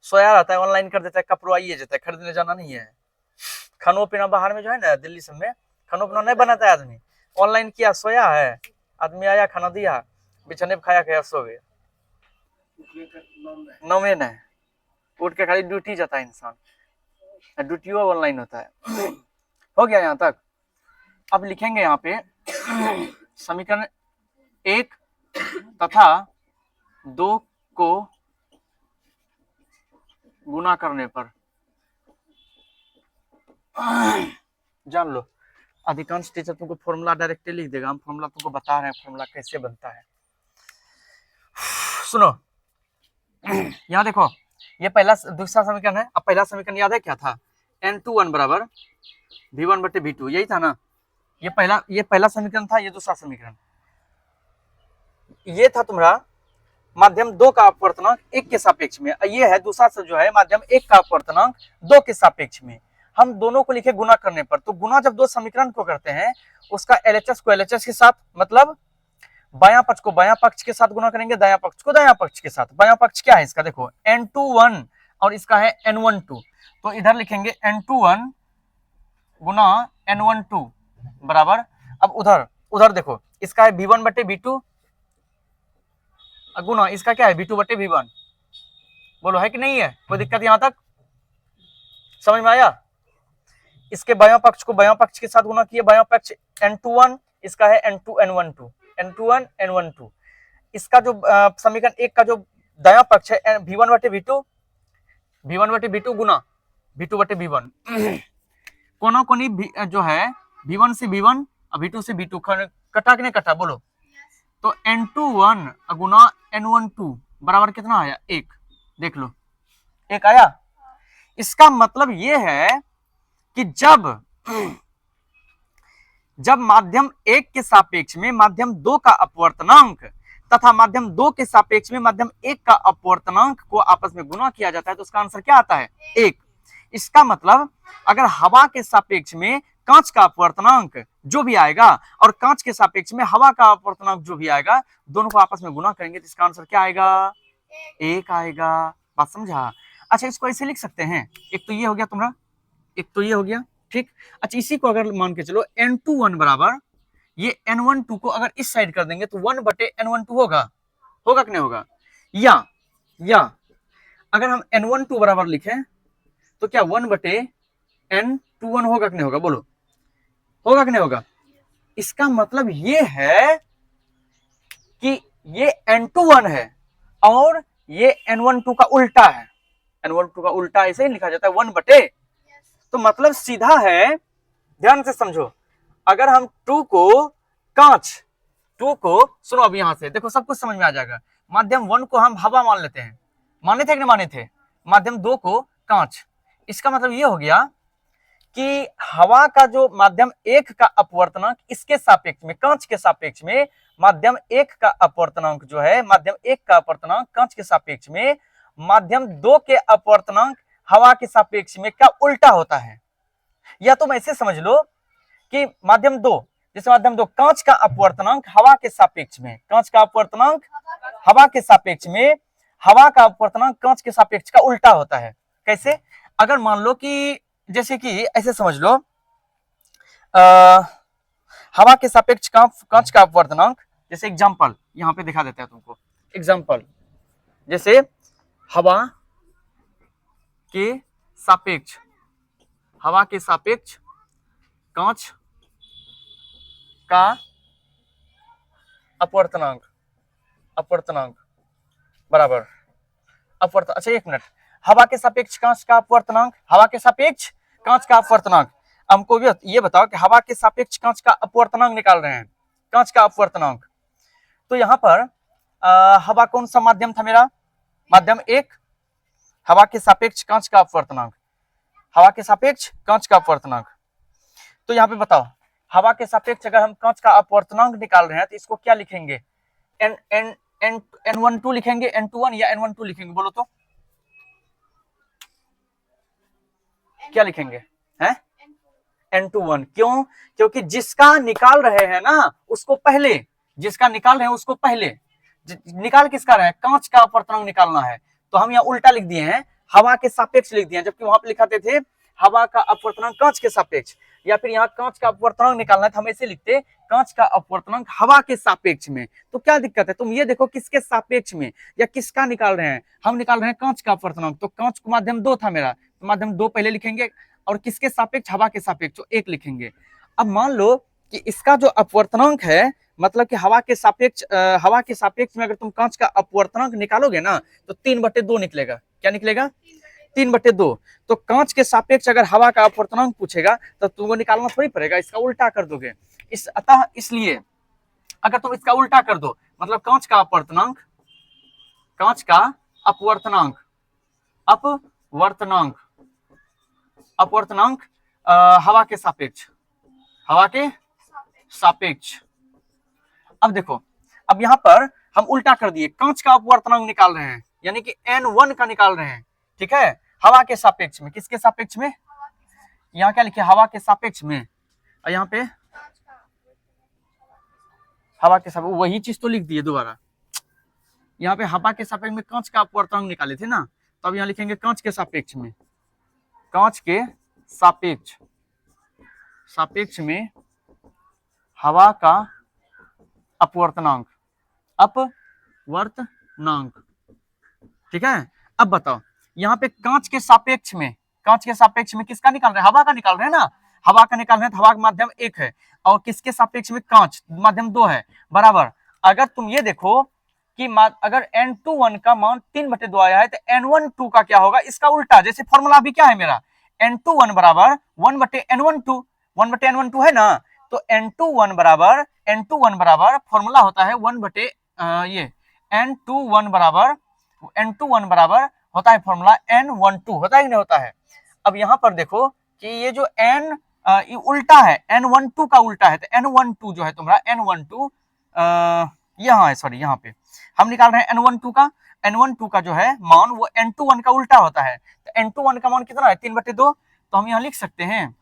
सोया रहता है, ऑनलाइन कर देता है, कपड़ो आइए जाता है, खरीदने जाना नहीं है। खानो पीना बाहर में जो है ना, दिल्ली सब में खानो पीना नहीं बनाता है आदमी, ऑनलाइन किया, सोया है आदमी, आया खाना दिया, बिछाने पे खाया सो गया। नौवे न उठ के खाली ड्यूटी जाता है इंसान, ड्यूटियो ऑनलाइन होता है। हो गया यहाँ तक। अब लिखेंगे यहाँ पे समीकरण 1 तथा 2 को गुना करने पर, जान लो अधिकांश टीचर तुमको फॉर्मूला डायरेक्ट लिख देगा, हम फॉर्मूला तुमको बता रहे हैं फॉर्मूला कैसे बनता है। सुनो यहाँ देखो, ये पहला दूसरा समीकरण है। अब पहला समीकरण याद है क्या था, n21 बराबर v1/v2, यही था ना। ये पहला समीकरण था, ये दूसरा समीकरण। ये था तुम्हारा माध्यम 2 का अपवर्तनांक 1 के सापेक्ष में, ये है दूसरा जो है माध्यम 1 का अपवर्तनांक 2 के सापेक्ष में। हम दोनों को लिखे गुना करने पर, तो गुना जब दो समीकरण को करते हैं, उसका LHS को LHS के साथ, मतलब बायां पक्ष को बायां पक्ष के साथ गुना करेंगे, दायां पक्ष को दायां पक्ष के साथ। बायां पक्ष क्या है इसका, देखो n21 और इसका है n12, तो इधर लिखेंगे n21 गुना n12 बराबर। अब उधर देखो, इसका है v1/v2 गुना इसका क्या है v2/v1। बोलो है कि नहीं है, कोई दिक्कत यहां तक समझ में आया। इसके बायां पक्ष को बायां पक्ष के साथ गुना किए, बायां पक्ष n21, इसका है n2 n1 n12। इसका जो समीकरण 1 का जो दायां पक्ष है v1/v2 गुना v2/v1। कोना कोनी जो है v1 से v1 और v2 से v2 कटा कि नहीं कटा, बोलो। तो n21 गुना n12 बराबर कितना आया, 1। देख लो 1 आया। इसका मतलब ये है कि जब माध्यम 1 के सापेक्ष में माध्यम 2 का अपवर्तनांक तथा माध्यम 2 के सापेक्ष में माध्यम 1 का अपवर्तनांक को आपस में गुना किया जाता है, तो उसका आंसर क्या आता है, 1। इसका मतलब अगर हवा के सापेक्ष में कांच का अपवर्तनांक जो भी आएगा और कांच के सापेक्ष में हवा का अपवर्तनांक जो भी आएगा, दोनों को आपस में गुना करेंगे तो इसका आंसर क्या आएगा, 1 आएगा। बात समझा। अच्छा, इसको ऐसे लिख सकते हैं, एक तो ये हो गया तुम्हारा, एक तो ये हो गया, ठीक। अच्छा, इसी को अगर मान के चलो n21 बराबर ये n12 को अगर इस साइड कर देंगे तो 1/n12 होगा कि नहीं होगा। या अगर हम n12 बराबर लिखें तो क्या 1/n21 होगा कि नहीं होगा, बोलो होगा कि नहीं होगा। इसका मतलब ये है कि ये n21 है और ये n12 का उल्टा है। n12 का उल्टा ऐसे ही लिखा जाता है 1/। तो मतलब सीधा है, ध्यान से समझो, अगर हम 2 को कांच 2 को, सुनो अब यहां से देखो सब कुछ समझ में आ जाएगा। माध्यम 1 को हम हवा मान लेते हैं, माने थे कि नहीं माने थे। माध्यम 2 को कांच, इसका मतलब ये हो गया कि हवा का जो माध्यम 1 का अपवर्तनांक इसके सापेक्ष में, कांच के सापेक्ष में, माध्यम 1 का अपवर्तनांक जो है, माध्यम 1 का अपवर्तनांक कांच के सापेक्ष में, माध्यम 2 के अपवर्तनांक हवा के सापेक्ष में का उल्टा होता है। या तुम ऐसे समझ लो कि माध्यम 2, जैसे माध्यम 2 कांच का अपवर्तनांक हवा के सापेक्ष में, कांच का अपवर्तनांक हवा के सापेक्ष में, हवा का अपवर्तनांक कांच के सापेक्ष का उल्टा होता है। कैसे? अगर मान लो कि जैसे कि ऐसे समझ लो, हवा के सापेक्ष कांच का अपवर्तनांक, जैसे एग्जांपल यहां पे दिखा देते हैं तुमको एग्जांपल, जैसे हवा के सापेक्ष, हवा के सापेक्ष कांच का अपवर्तनांक, अपवर्तनांक बराबर अपवर्तन, अच्छा एक मिनट, हवा के सापेक्ष कांच का अपवर्तनांक, हवा के सापेक्ष कांच का अपवर्तनांक, हमको भी ये बताओ कि हवा के सापेक्ष कांच का अपवर्तनांक निकाल रहे हैं, कांच का अपवर्तनांक। तो यहां पर हवा कौन सा माध्यम था मेरा? माध्यम 1, हवा के सापेक्ष कांच का अपवर्तनांक, हवा के सापेक्ष कांच का अपवर्तनांक। तो यहां पे बताओ, हवा के सापेक्ष अगर हम कांच का अपवर्तनांक निकाल रहे हैं तो इसको क्या लिखेंगे? N12 लिखेंगे, N21 या N12 लिखेंगे? बोलो तो क्या लिखेंगे? हैं? N21। क्यों? क्योंकि जिसका निकाल रहे हैं ना उसको पहले, जिसका निकाल रहे हैं उसको पहले, निकाल किसका रहे हैं? कांच का अपवर्तनांक निकालना है, तो हम यहाँ उल्टा लिख दिए हैं, हवा के सापेक्ष लिख दिए हैं, जबकि वहां पे लिखाते थे हवा का अपवर्तनांक कांच के सापेक्ष, या फिर यहाँ कांच का अपवर्तनांक निकालना है तो हम ऐसे लिखते कांच का अपवर्तनांक हवा के सापेक्ष में। तो क्या दिक्कत है? तुम ये देखो किसके सापेक्ष में या किसका निकाल रहे हैं? हम निकाल रहे हैं कांच का अपवर्तनांक, तो कांच को माध्यम 2 था मेरा, तो माध्यम 2 पहले लिखेंगे, और किसके सापेक्ष? हवा के सापेक्ष, तो 1 लिखेंगे। अब मान लो कि इसका जो अपवर्तनांक है, मतलब कि हवा के सापेक्ष में अगर तुम कांच का अपवर्तनांक निकालोगे ना तो 3/2 निकलेगा। क्या निकलेगा? 3/2। तो कांच के सापेक्ष अगर हवा का अपवर्तनांक पूछेगा तो तुमको निकालना थोड़ी पड़ेगा, इसका उल्टा कर दोगे। अतः इसलिए अगर तुम इसका उल्टा कर दो, मतलब कांच का अपवर्तनांक, कांच का अपवर्तनांक, अपवर्तनांक, अपवर्तनांक हवा के सापेक्ष, हवा के सापेक्ष। अब देखो, अब यहां पर हम उल्टा कर दिए, कांच का अपवर्तनांक निकाल रहे हैं, यानी कि N1 का निकाल रहे हैं, ठीक है, हवा के सापेक्ष में। किसके सापेक्ष में? यहाँ क्या लिखे? हवा के सापेक्ष में, और यहाँ पे हवा के सापेक्ष, वही चीज तो लिख दिए दोबारा। यहाँ पे हवा के सापेक्ष में कांच का अपवर्तनांक निकाले थे ना, तो अब यहाँ लिखेंगे कांच के सापेक्ष में, कांच के सापेक्ष, सापेक्ष में हवा का अपवर्तनांक, अपवर्तनांक, ठीक है। अब बताओ, यहाँ पे कांच के सापेक्ष में, कांच के सापेक्ष में किसका निकाल रहे हैं? हवा का निकाल रहे हैं ना, हवा का निकाल रहे हैं, तो हवा का माध्यम 1 है, और किसके सापेक्ष में? कांच, माध्यम 2 है, बराबर। अगर तुम ये देखो कि अगर N21 का मान 3/2 आया है तो N12 का क्या होगा? इसका उल्टा। जैसे फॉर्मूला अभी क्या है मेरा? N21 बराबर 1/N12, 1/N12 है ना, तो N21 बराबर फॉर्मूला होता है 1/, ये N21 बराबर होता है फॉर्मूला N12, होता है कि नहीं होता है? अब यहां पर देखो कि ये जो N ये उल्टा है, N12 का उल्टा है, तो N12 जो है तुम्हारा N12 यहाँ है, सॉरी यहाँ पे हम निकाल रहे हैं N12 का जो है मान वो N21 का उल्टा होता है। तो N21 का मान कितना है? 3/2। तो हम यहाँ लिख सकते हैं,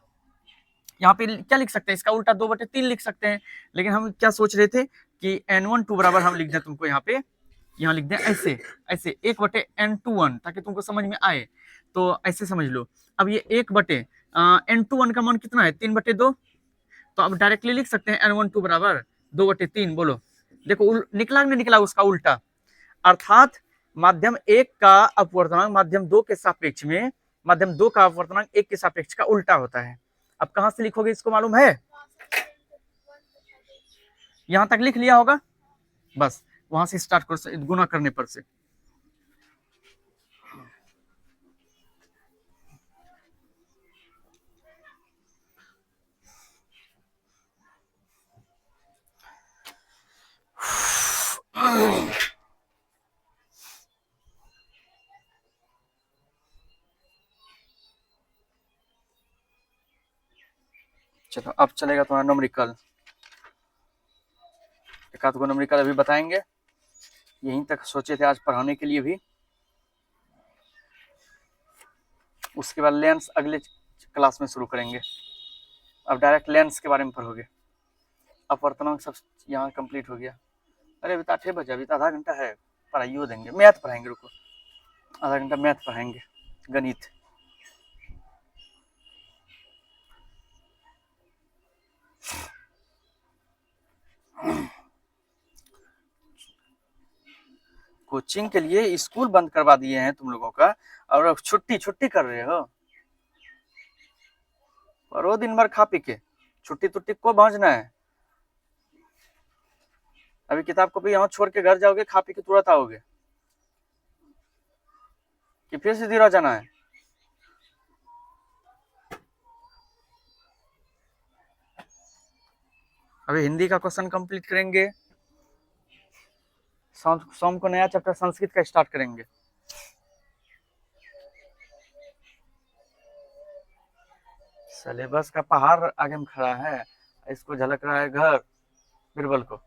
यहाँ पे क्या लिख सकते हैं? इसका उल्टा 2/3 लिख सकते हैं। लेकिन हम क्या सोच रहे थे कि N12 बराबर हम लिख दें तुमको यहाँ पे, यहाँ लिख दें ऐसे, ऐसे 1/N21, ताकि तुमको समझ में आए, तो ऐसे समझ लो। अब ये 1/N21 का मान कितना है? 3/2। तो अब डायरेक्टली लिख सकते हैं N12 बराबर 2/3। बोलो, देखो निकला नहीं निकला उसका उल्टा, अर्थात माध्यम 1 का अपवर्तनांक माध्यम 2 के सापेक्ष में, माध्यम 2 का अपवर्तनांक 1 के सापेक्ष का उल्टा होता है। अब कहां से लिखोगे इसको मालूम है? यहां तक लिख लिया होगा, बस वहां से स्टार्ट कर, गुना करने पर से। चलो अब चलेगा तुम्हारा न्यूमेरिकल। एक आध गो न्यूमेरिकल अभी बताएंगे, यहीं तक सोचे थे आज पढ़ाने के लिए भी। उसके बाद लेंस अगले क्लास में शुरू करेंगे। अब डायरेक्ट लेंस के बारे में पढ़ोगे। अपवर्तनांक सब यहाँ कंप्लीट हो गया। अरे अभी तो 8 बजे, अभी तो आधा घंटा है, पढ़ाइयो देंगे। मैथ पढ़ाएंगे, रुको आधा घंटा मैथ पढ़ाएंगे, गणित। कोचिंग के लिए स्कूल बंद करवा दिए हैं तुम लोगों का, और अब छुट्टी छुट्टी कर रहे हो। और वो दिन भर खा पी के छुट्टी तुट्टी को पहुंचना है। अभी किताब को भी यहाँ छोड़ के घर जाओगे, खा पी के तुरंत आओगे, कि फिर से धीरा जाना है। अभी हिंदी का क्वेश्चन कंप्लीट करेंगे, शाम को नया चैप्टर संस्कृत का स्टार्ट करेंगे। सिलेबस का पहाड़ आगे में खड़ा है, इसको झलक रहा है घर बिरबल को।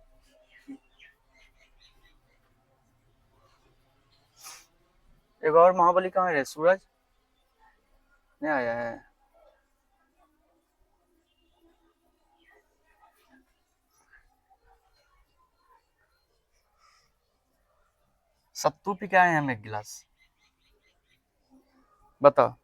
एक और महाबली कहाँ है? सूरज नहीं आया है। सत्तू पी के आए हैं हम एक गिलास, बताओ।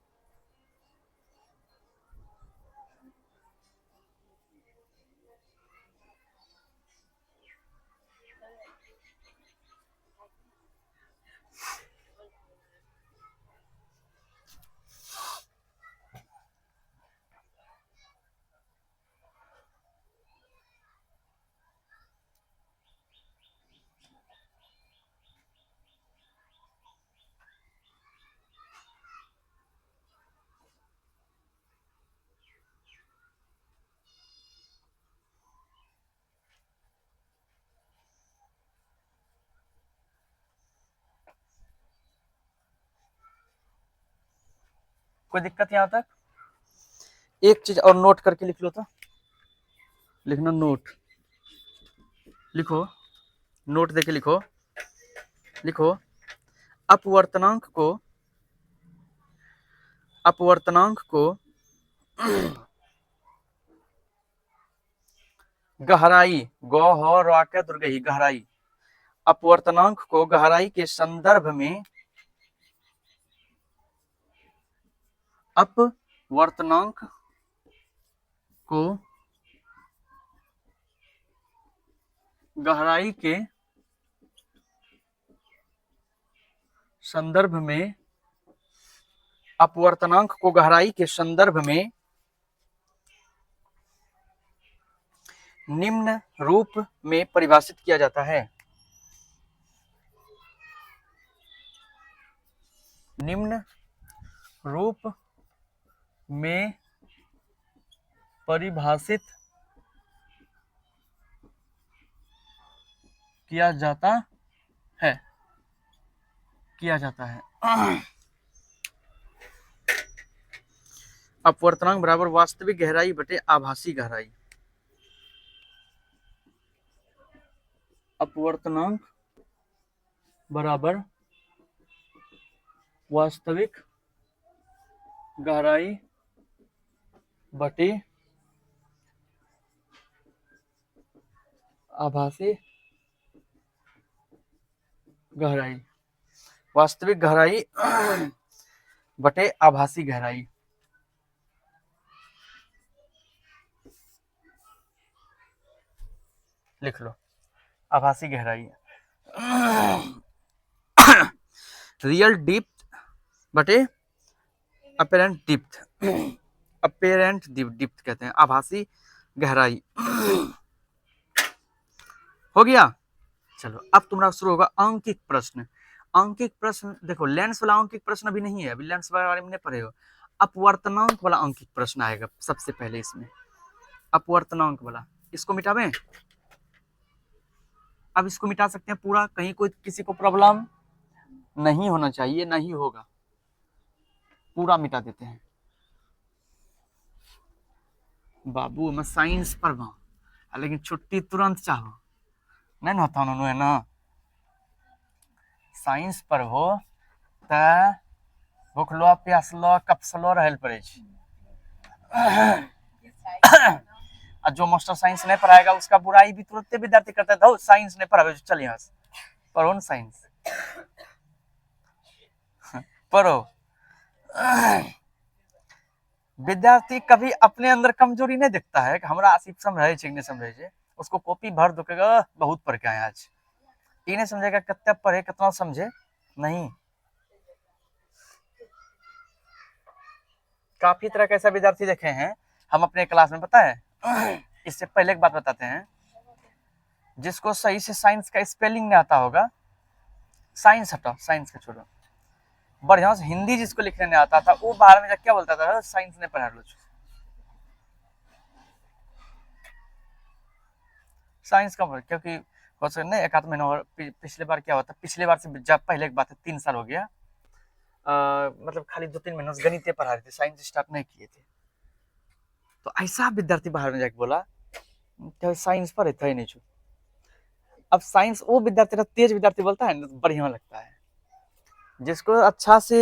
कोई दिक्कत यहाँ तक? एक चीज और नोट करके लिख लो तो, लिखना नोट, लिखो, नोट देके लिखो। लिखो अपवर्तनांक को गहराई, दुर्गही गहराई, अपवर्तनांक को गहराई के संदर्भ में, अपवर्तनांक को गहराई के संदर्भ में, अपवर्तनांक को गहराई के संदर्भ में निम्न रूप में परिभाषित किया जाता है। निम्न रूप में परिभाषित किया जाता है, अपवर्तनांक बराबर वास्तविक गहराई बटे आभासी गहराई। अपवर्तनांक बराबर वास्तविक गहराई बटे आभासी गहराई। वास्तविक गहराई बटे आभासी गहराई। लिख लो आभासी गहराई। रियल डिप्थ बटे अपेरेंट डिप्थ, अपेरेंट डिप्थ कहते हैं आभासी गहराई। हो गया। चलो अब तुम्हारा शुरू होगा अंकित प्रश्न। अंकित प्रश्न देखो, लेंस वाला अंकित प्रश्न अभी नहीं है, अभी लेंस वाले बारे में नहीं पढ़े हो। अपवर्तनांक वाला अंकित प्रश्न आएगा सबसे पहले इसमें, अपवर्तनांक वाला। इसको मिटावें? अब इसको मिटा सकते हैं पूरा, कहीं कोई किसी को प्रॉब्लम नहीं होना चाहिए, नहीं होगा, पूरा मिटा देते हैं। बाबू मैं साइंस पढ़बा लेकिन छुट्टी तुरंत चाहो नहीं ना होता उन्होंने ना साइंस पढ़बो त भूखलो प्यासलो कपसलो रहल पड़े छै और जो मास्टर साइंस नहीं पढ़ाएगा उसका बुराई भी तुरंत विद्यार्थी करता है धो साइंस नहीं पढ़ावे चल यहाँ से पढ़ो ना साइंस पढ़ो विद्यार्थी कभी अपने अंदर कमजोरी नहीं देखता है कि हमरा आसिफ समझे छै नहीं समझे छै उसको कॉपी भर दो कहेगा बहुत पढ़ के आया आज ये नहीं समझेगा कितना पढ़े कितना समझे नहीं काफी तरह के ऐसा विद्यार्थी देखे हैं हम अपने क्लास में पता है इससे पहले एक बात बताते हैं जिसको सही से साइंस का स्पेलिंग नहीं आता होगा साइंस हटाओ साइंस का छोड़ो बढ़िया से हिंदी जिसको लिखने नहीं आता था वो बाहर में जाके क्या बोलता था साइंस नहीं पढ़ा लो साइंस का क्योंकि हो सकता नहीं एक आध महीना और पिछले बार क्या हुआ था पिछले बार से जब पहले एक बात है 3 साल हो गया मतलब खाली 2-3 महीनों से गणित पढ़ा रहे थे साइंस स्टार्ट नहीं किए थे तो ऐसा विद्यार्थी बाहर में जाके बोला क्या साइंस पढ़े थे नहीं छू अब साइंस वो विद्यार्थी तेज विद्यार्थी बोलता है ना बढ़िया लगता है जिसको अच्छा से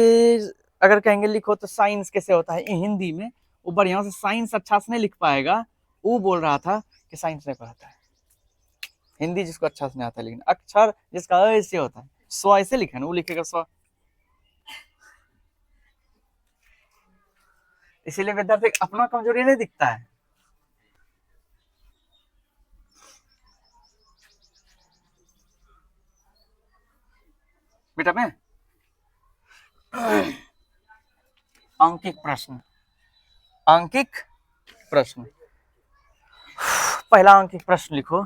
अगर कहेंगे लिखो तो साइंस कैसे होता है हिंदी में वो बढ़िया से साइंस अच्छा से नहीं लिख पाएगा वो बोल रहा था कि साइंस नहीं पढ़ाता है हिंदी जिसको अच्छा से नहीं आता लेकिन अक्षर जिसका ऐसे होता है स्व ऐसे लिखे ना वो लिखेगा स्व इसीलिए विद्यार्थी अपना कमजोरी नहीं दिखता है बेटा में अंकिक प्रश्न पहला अंकिक प्रश्न लिखो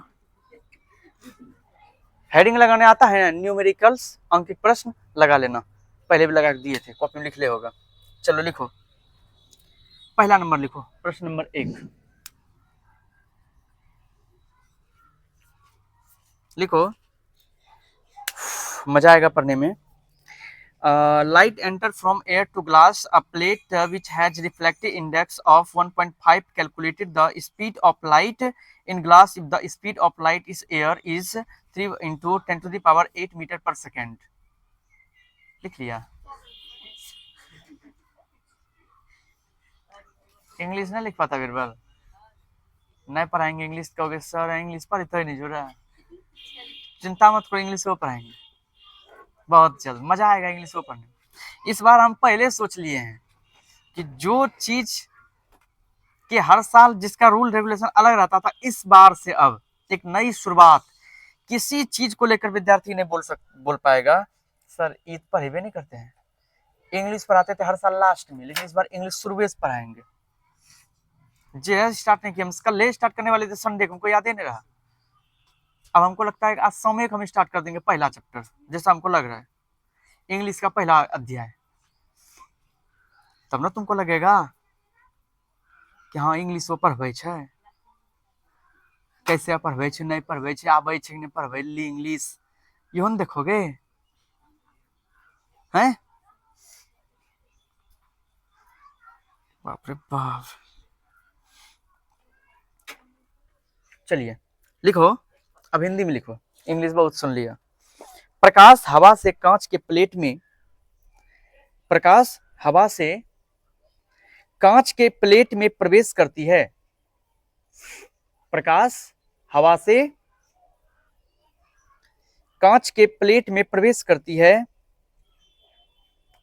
हेडिंग लगाने आता है न्यूमेरिकल्स अंकिक प्रश्न लगा लेना पहले भी लगा दिए थे कॉपी में लिख ले होगा चलो लिखो पहला नंबर लिखो प्रश्न नंबर 1 लिखो मजा आएगा पढ़ने में light enter from air to glass a plate which has reflective index of 1.5 calculated the speed of light in glass if the speed of light is air is 3 into 10 to the power 8 meter per second लिख लिया English नहीं लिख पाता बीरबल नहीं पढ़ाएंगे English कहोगे sir English पर इतना नहीं जुड़ा चिंता मत करो इंग्लिश वो पढ़ाएंगे बहुत जल्द मजा आएगा इंग्लिश वो पढ़ने इस बार हम पहले सोच लिए हैं कि जो चीज कि हर साल जिसका रूल रेगुलेशन अलग रहता था इस बार से अब एक नई शुरुआत किसी चीज को लेकर विद्यार्थी नहीं बोल पाएगा सर ईद पढ़े नहीं करते हैं इंग्लिश पढ़ाते थे हर साल लास्ट में लेकिन इस बार इंग्लिश शुरू से पढ़ाएंगे जे स्टार्ट नहीं किया हम कल स्टार्ट करने वाले थे संडे को हमको याद ही नहीं रहा अब हमको लगता है आज समय हम स्टार्ट कर देंगे पहला चैप्टर जैसा हमको लग रहा है इंग्लिश का पहला अध्याय तब ना तुमको लगेगा कि हाँ इंग्लिश वो पढ़बै छै कैसे पढ़बै छै नहीं पढ़बै छै आबै छै नहीं पढ़बै ली इंग्लिश इहो न देखोगे हैं बाप रे बाप चलिए लिखो अब हिंदी में लिखो इंग्लिश बहुत सुन लिया प्रकाश हवा से कांच के प्लेट में प्रकाश हवा से कांच के प्लेट में प्रवेश करती है प्रकाश हवा से कांच के प्लेट में प्रवेश करती है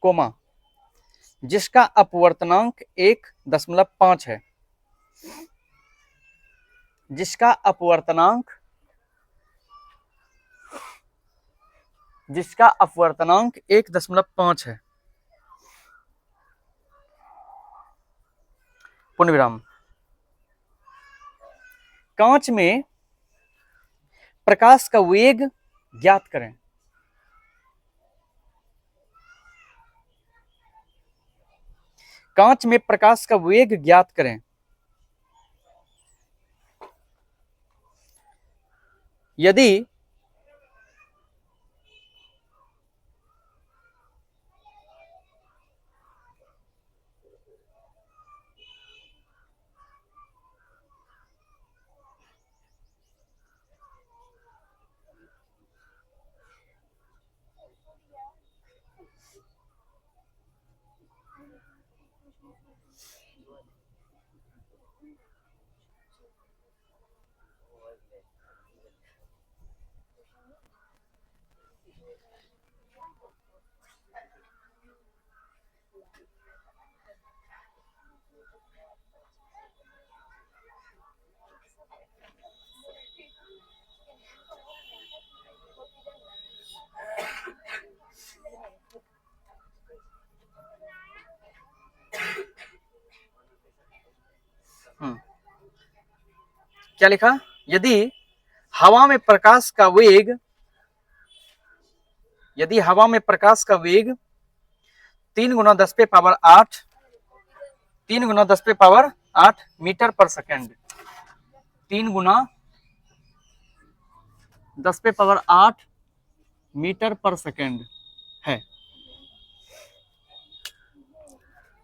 कोमा जिसका अपवर्तनांक 1.5 है जिसका अपवर्तनांक 1.5 है पूर्ण विराम कांच में प्रकाश का वेग ज्ञात करें कांच में प्रकाश का वेग ज्ञात करें यदि क्या लिखा? यदि हवा में प्रकाश का वेग, यदि हवा में प्रकाश का वेग 3 × 10⁸ 3 × 10⁸ मीटर पर सेकेंड, 3 × 10⁸ मीटर पर सेकेंड है।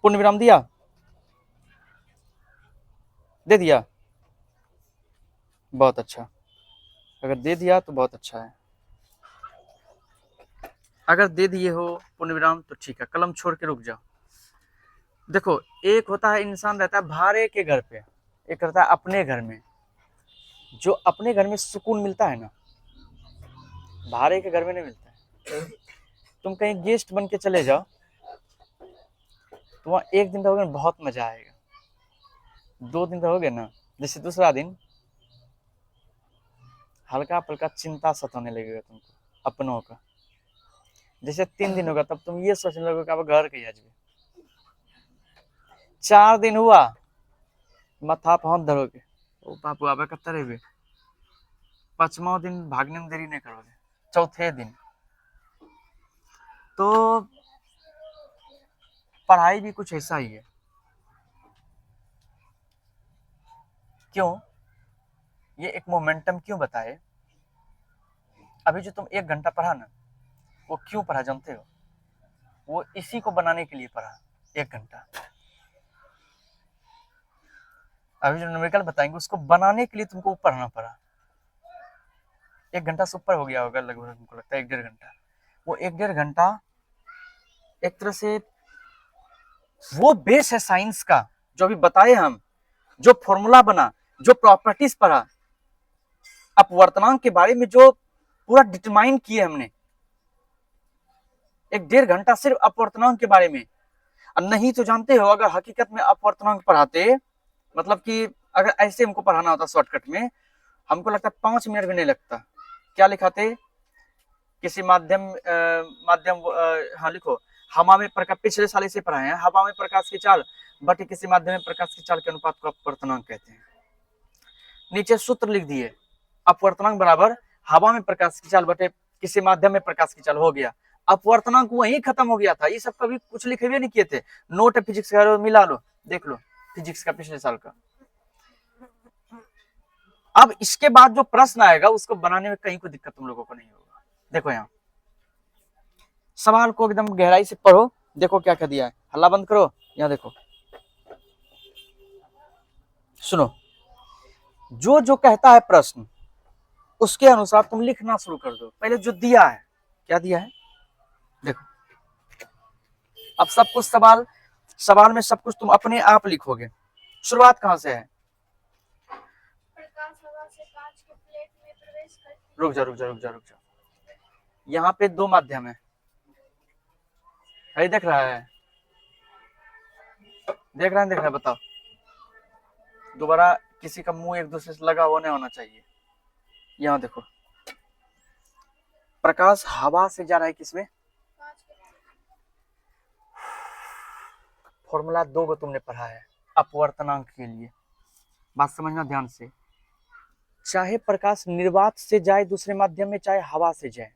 पूर्ण विराम दिया? दे दिया? बहुत अच्छा। अगर दे दिया तो बहुत अच्छा है। अगर दे दिए हो पूर्ण विराम तो ठीक है, कलम छोड़ के रुक जाओ। देखो, एक होता है इंसान रहता है भाड़े के घर पे, एक रहता है अपने घर में। जो अपने घर में सुकून मिलता है ना, भाड़े के घर में नहीं मिलता है। तुम कहीं गेस्ट बन के चले जाओ तो वहाँ एक दिन रहोगे ना, बहुत मजा आएगा। 2 दिन रहोगे ना, जैसे दूसरा दिन हल्का फुल्का चिंता सताने लगेगा तुमको अपनों का। जैसे 3 दिन होगा तब तुम ये सोचने लगोगे कि अब घर के आज भी। 4 दिन हुआ माथा पे हाथ धरोगे, ओ बापू अब कत्ता रहे। 5वां दिन भागने में देरी नहीं करोगे। चौथे दिन तो पढ़ाई भी कुछ ऐसा ही है। क्यों? ये एक मोमेंटम क्यों बताए? अभी जो तुम 1 घंटा पढ़ा ना, वो क्यों पढ़ा जानते हो? वो इसी को बनाने के लिए पढ़ा 1 घंटा। अभी जो न्यूमेरिकल बताएंगे उसको बनाने के लिए तुमको पढ़ना पड़ा। 1 घंटा से ऊपर हो गया होगा लगभग, हमको लगता है 1 डेढ़ घंटा। वो 1 डेढ़ घंटा एक तरह से वो बेस है साइंस का, जो अभी बताए हम, जो फॉर्मूला बना, जो प्रॉपर्टीज पढ़ा, अपवर्तनांक के बारे में जो पूरा डिटरमाइन किए हमने। 1 डेढ़ घंटा सिर्फ अपवर्तनांक के बारे में। नहीं तो जानते हो, अगर हकीकत में अपवर्तनांक पढ़ाते, मतलब कि अगर ऐसे हमको पढ़ाना होता शॉर्टकट में, हमको लगता है 5 मिनट भी नहीं लगता। क्या लिखाते? किसी माध्यम हाँ लिखो, हवा में प्रकाश, पिछले साल इसे पढ़ाए हैं, हवा में प्रकाश की चाल बटे किसी माध्यम में प्रकाश की चाल के अनुपात को अपवर्तनांक कहते हैं। नीचे सूत्र लिख दिए, अपवर्तनांक बराबर हवा में प्रकाश की चाल बटे किसी माध्यम में प्रकाश की चाल। हो गया, अपवर्तनांक वहीं खत्म हो गया था। ये सब कभी कुछ लिखे हुए नहीं किए थे। नोट फिजिक्स का मिला लो, देख लो फिजिक्स का पिछले साल का। अब इसके बाद जो प्रश्न आएगा उसको बनाने में कहीं कोई दिक्कत तुम लोगों को नहीं होगा। देखो यहाँ सवाल को एकदम गहराई से पढ़ो, देखो क्या क्या दिया है। हल्ला बंद करो, यहाँ देखो, सुनो। जो जो कहता है प्रश्न उसके अनुसार तुम लिखना शुरू कर दो। पहले जो दिया है, क्या दिया है देखो। अब सब कुछ सवाल में सब कुछ तुम अपने आप लिखोगे। शुरुआत कहां से है? रुक जा। यहाँ पे 2 माध्यम है, देख रहा है? देख रहा है? बताओ। दोबारा किसी का मुंह एक दूसरे से लगा हुआ नहीं होना चाहिए। यहाँ देखो, प्रकाश हवा से जा रहा है किसमें? फॉर्मूला 2 को तुमने पढ़ा है अपवर्तनांक के लिए। बात समझना ध्यान से। चाहे प्रकाश निर्वात से जाए दूसरे माध्यम में, चाहे हवा से जाए,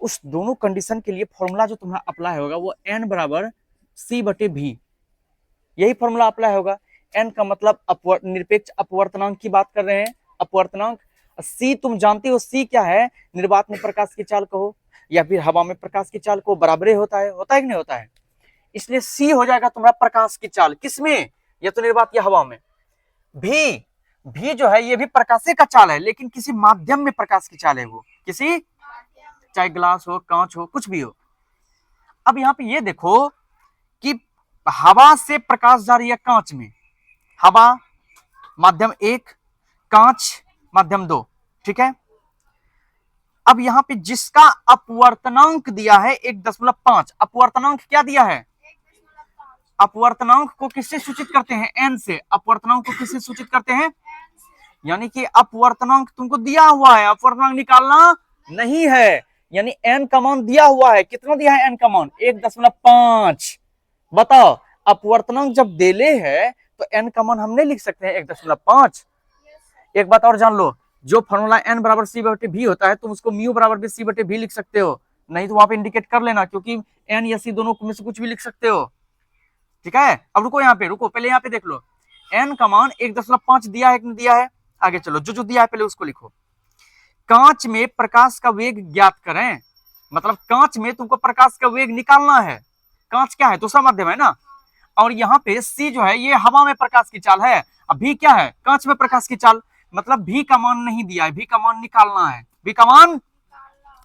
उस दोनों कंडीशन के लिए फॉर्मूला जो तुम्हारा अप्लाई होगा वो n बराबर c/v, यही फॉर्मूला अप्लाई होगा। n का मतलब निरपेक्ष अपवर्तनांक की बात कर रहे हैं, अपवर्तनांक। c तुम जानते हो, c क्या है? निर्वात में प्रकाश की चाल कहो या फिर हवा में प्रकाश की चाल को, बराबर होता है कि नहीं होता है? इसलिए c हो जाएगा तुम्हारा प्रकाश की चाल। किसमें? या तो निर्वात या हवा में। भी जो है ये भी प्रकाश का चाल है, लेकिन किसी माध्यम में प्रकाश की चाल है। वो किसी, चाहे ग्लास हो, कांच हो, कुछ भी हो। अब यहाँ पे ये देखो कि हवा से प्रकाश जा रही है कांच में, हवा माध्यम 1, कांच माध्यम 2, ठीक है? अब यहाँ पे जिसका अपवर्तनांक दिया है 1.5, अपवर्तनांक क्या दिया है? अपवर्तनांक को किससे सूचित करते हैं? n से। अपवर्तनांक को किससे सूचित करते हैं? यानी कि अपवर्तनांक तुमको दिया हुआ है, अपवर्तनांक निकालना नहीं है, यानी n का मान दिया हुआ है। कितना दिया है n का मान? 1.5। बताओ, अपवर्तनांक जब देले है तो n का मान हम नहीं लिख सकते हैं 1.5? एक बात और जान लो, जो फॉर्मूला n बराबर c बटे v होता है, तुम उसको म्यू बराबर भी c बटे v लिख सकते हो, नहीं तो वहां पे इंडिकेट कर लेना, क्योंकि n या c दोनों में से कुछ भी लिख सकते हो। ठीक है, अब रुको यहाँ पे, रुको, पहले यहाँ पे देख लो, n का मान 1.5 दिया है कि नहीं दिया है? आगे चलो, जो दिया है पहले उसको लिखो। कांच में प्रकाश का वेग ज्ञात करें, मतलब कांच में तुमको प्रकाश का वेग निकालना है। कांच क्या है? दूसरा माध्यम है ना। और यहाँ पे c जो है ये हवा में प्रकाश की चाल है, अब v क्या है? कांच में प्रकाश की चाल, मतलब v का मान नहीं दिया है, v का मान निकालना है। v का मान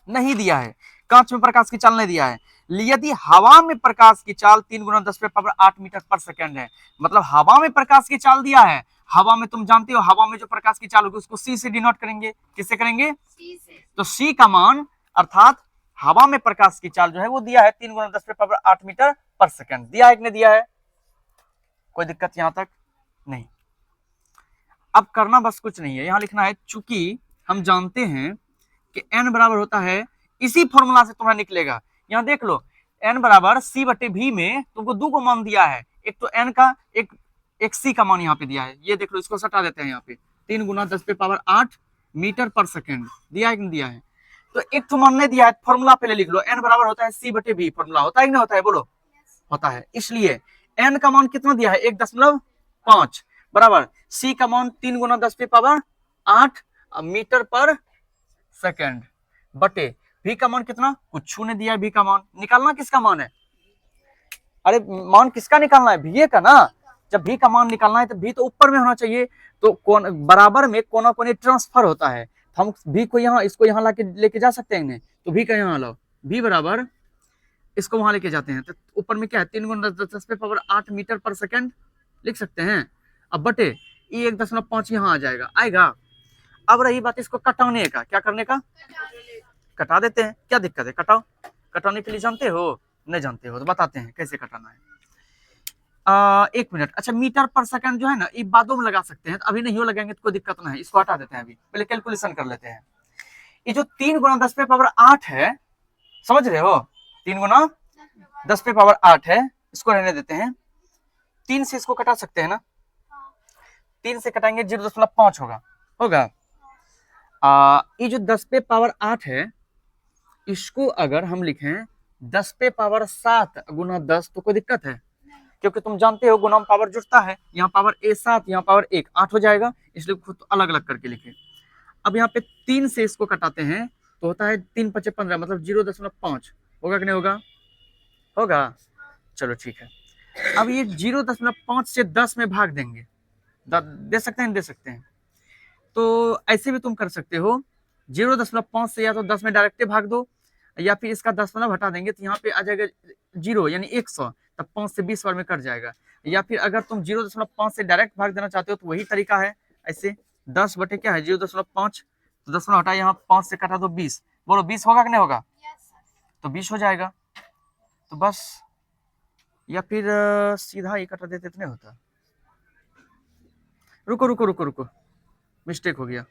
नहीं दिया है, कांच में प्रकाश की चाल नहीं दिया है। यदि हवा में प्रकाश की चाल 3 × 10⁸ मीटर पर सेकंड है, मतलब हवा में प्रकाश की चाल दिया है। हवा में तुम जानते हो, हवा में जो प्रकाश की चाल होगी उसको c से डिनोट करेंगे। किससे करेंगे? c से। तो c का मान अर्थात हवा में प्रकाश की चाल जो है वो दिया है 3 × 10⁸ मीटर पर सेकंड। दिया है कि नहीं दिया है? कोई दिक्कत यहां तक नहीं। अब करना बस कुछ नहीं है, यहां लिखना है चूंकि हम जानते हैं कि n बराबर होता है, इसी फॉर्मूला से तुम्हारा निकलेगा। यहां देख लो, n बराबर c बटे v में तुमको दो को मान दिया है, एक तो n का, एक c का मान यहाँ पे दिया है। ये देख लो, इसको सटा देते हैं यहाँ पे, 3 × 10⁸ मीटर पर सेकंड दिया है कि नहीं दिया है? तो एक तो मान नहीं दिया है, फॉर्मूला पहले लिख लो, n बराबर होता है c बटे v, फॉर्मूला होता है कि नहीं होता है? बोलो, होता है। इसलिए n का मान कितना दिया है? 1.5 बराबर c का मान 3 × 10⁸ मीटर पर सेकंड बटे v का मान कितना? कुछ ने दिया है। v का मान निकालना किसका मान है? अरे मान किसका निकालना है? v का ना। जब v का मान निकालना है तो v तो ऊपर में होना चाहिए, तो कौन बराबर में कोना कोने ट्रांसफर होता है, हम v को यहाँ, इसको यहाँ लाके लेके जा सकते हैं, तो v का यहाँ लाओ, v बराबर इसको वहां लेके जाते हैं, तो ऊपर में क्या है? 3 × 10⁸ मीटर पर सेकंड लिख सकते हैं। अब बटे ये 1.5 यहाँ आ जाएगा, आएगा। अब रही बात इसको कटाने का, क्या करने का? कटा देते हैं, क्या दिक्कत है? कटाओ। कटाने के लिए जानते हो? नहीं जानते हो तो बताते हैं कैसे कटाना है। 1 मिनट। अच्छा, मीटर पर सेकंड जो है ना, ये बादों में लगा सकते हैं, तो अभी नहीं हो लगाएंगे तो कोई दिक्कत नहीं है, इसको हटा देते हैं। अभी पहले कैलकुलेशन कर लेते हैं। ये जो 3 × 10⁸ है, समझ रहे हो? 3 × 10⁸ है, इसको रहने देते हैं। 3 से इसको कटा सकते हैं ना? 3 से कटाएंगे 0.5 होगा। ये जो 10⁸ है, इसको अगर हम लिखें 10⁻7 × 10 तो कोई दिक्कत है? क्योंकि तुम जानते हो गुणा में पावर जुड़ता है, यहाँ पावर a 7, यहाँ पावर 1, 8 हो जाएगा, इसलिए खुद अलग अलग करके लिखे। अब यहाँ पे 3 से इसको कटाते हैं तो होता है 3 × 5 = 15, मतलब 0.5 होगा कि नहीं होगा? होगा। चलो ठीक है। अब ये 0.5 से 10 में भाग देंगे, दे सकते हैं, दे सकते हैं। तो ऐसे भी तुम कर सकते हो, 0.5 से या तो 10 में डायरेक्ट भाग दो, या फिर इसका 10 हटा देंगे तो यहाँ पे आ जाएगा 0 यानी 100, तब 5 से 20 बार में कट जाएगा। या फिर अगर तुम 0.5 से डायरेक्ट भाग देना चाहते हो तो वही तरीका है, ऐसे 10 बटे क्या है 0.5, तो 10 हटा, यहाँ 5 से कटा तो 20, बोलो 20 होगा कि नहीं होगा? तो 20 हो जाएगा, तो बस। या फिर सीधा ही कटा देते तो नहीं होता? रुको रुको रुको रुको, मिस्टेक हो गया।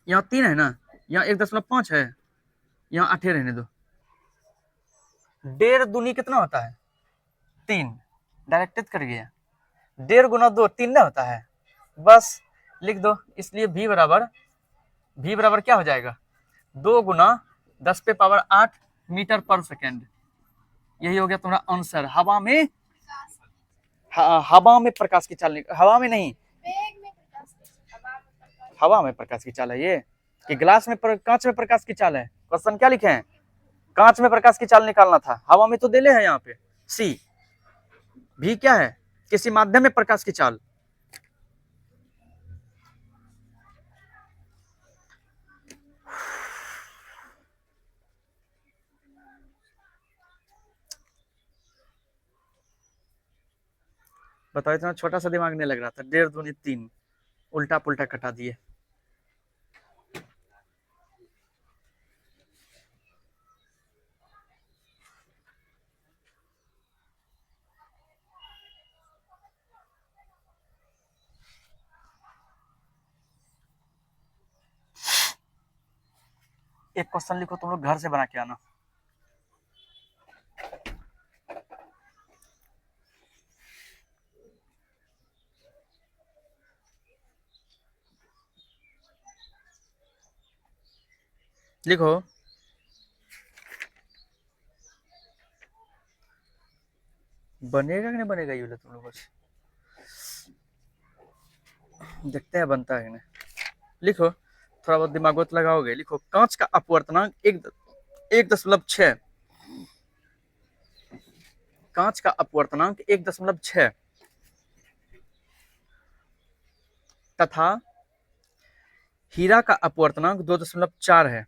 यहाँ 3 है ना, यहाँ 1.5 है, यहाँ 8 रहने दो। 1.5 दूनी कितना होता है? 3, डायरेक्टेड कर गया। 1.5 × 2 3 ना होता है, बस लिख दो। इसलिए v बराबर क्या हो जाएगा? 2 × 10⁸ मीटर पर सेकंड। यही हो गया तुम्हारा आंसर। हवा में प्रकाश की चाल, हवा में नहीं, हवा में प्रकाश की चाल है ये, कि ग्लास में कांच में प्रकाश की चाल है? क्वेश्चन क्या लिखे हैं? कांच में प्रकाश की चाल निकालना था, हवा में तो देले है यहाँ पे सी। भी क्या है? किसी माध्यम में प्रकाश की चाल। बताओ, इतना छोटा सा दिमाग नहीं लग रहा था। 1.5 दूनी 3, उल्टा पुल्टा कटा दिए। एक क्वेश्चन लिखो, तुम लोग घर से बना के आना। लिखो, बनेगा कि नहीं बनेगा ये बोले तुम लोगों से, देखते हैं बनता है कि नहीं। लिखो, थोड़ा बहुत दिमाग मत लगाओगे। लिखो, कांच का अपवर्तनांक 1.6, कांच का अपवर्तनांक 1.6 तथा हीरा का अपवर्तनांक 2.4 है।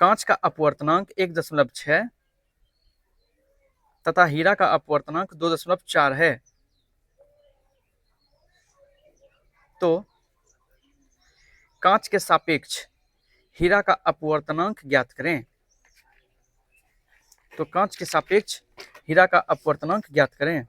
कांच का अपवर्तनांक 1.6 तथा हीरा का अपवर्तनांक 2.4 है। तो कांच के सापेक्ष हीरा का अपवर्तनांक ज्ञात करें। तो कांच के सापेक्ष हीरा का अपवर्तनांक ज्ञात करें।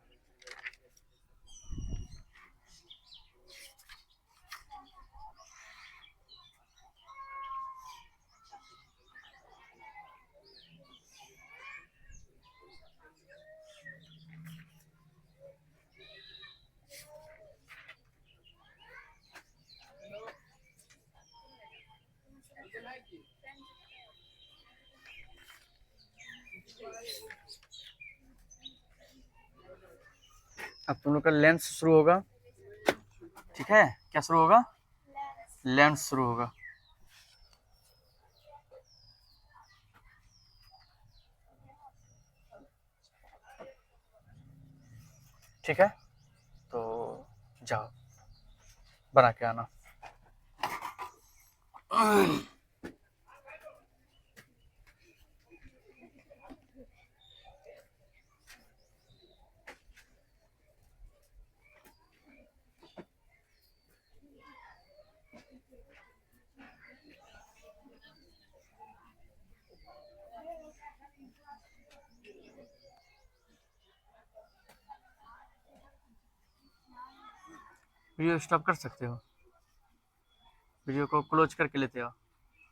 अब तुम लोग का लेंस शुरू होगा, ठीक है? क्या शुरू होगा? लेंस शुरू होगा। ठीक है, तो जाओ बना के आना। वीडियो स्टॉप कर सकते हो, वीडियो को क्लोज करके लेते हो।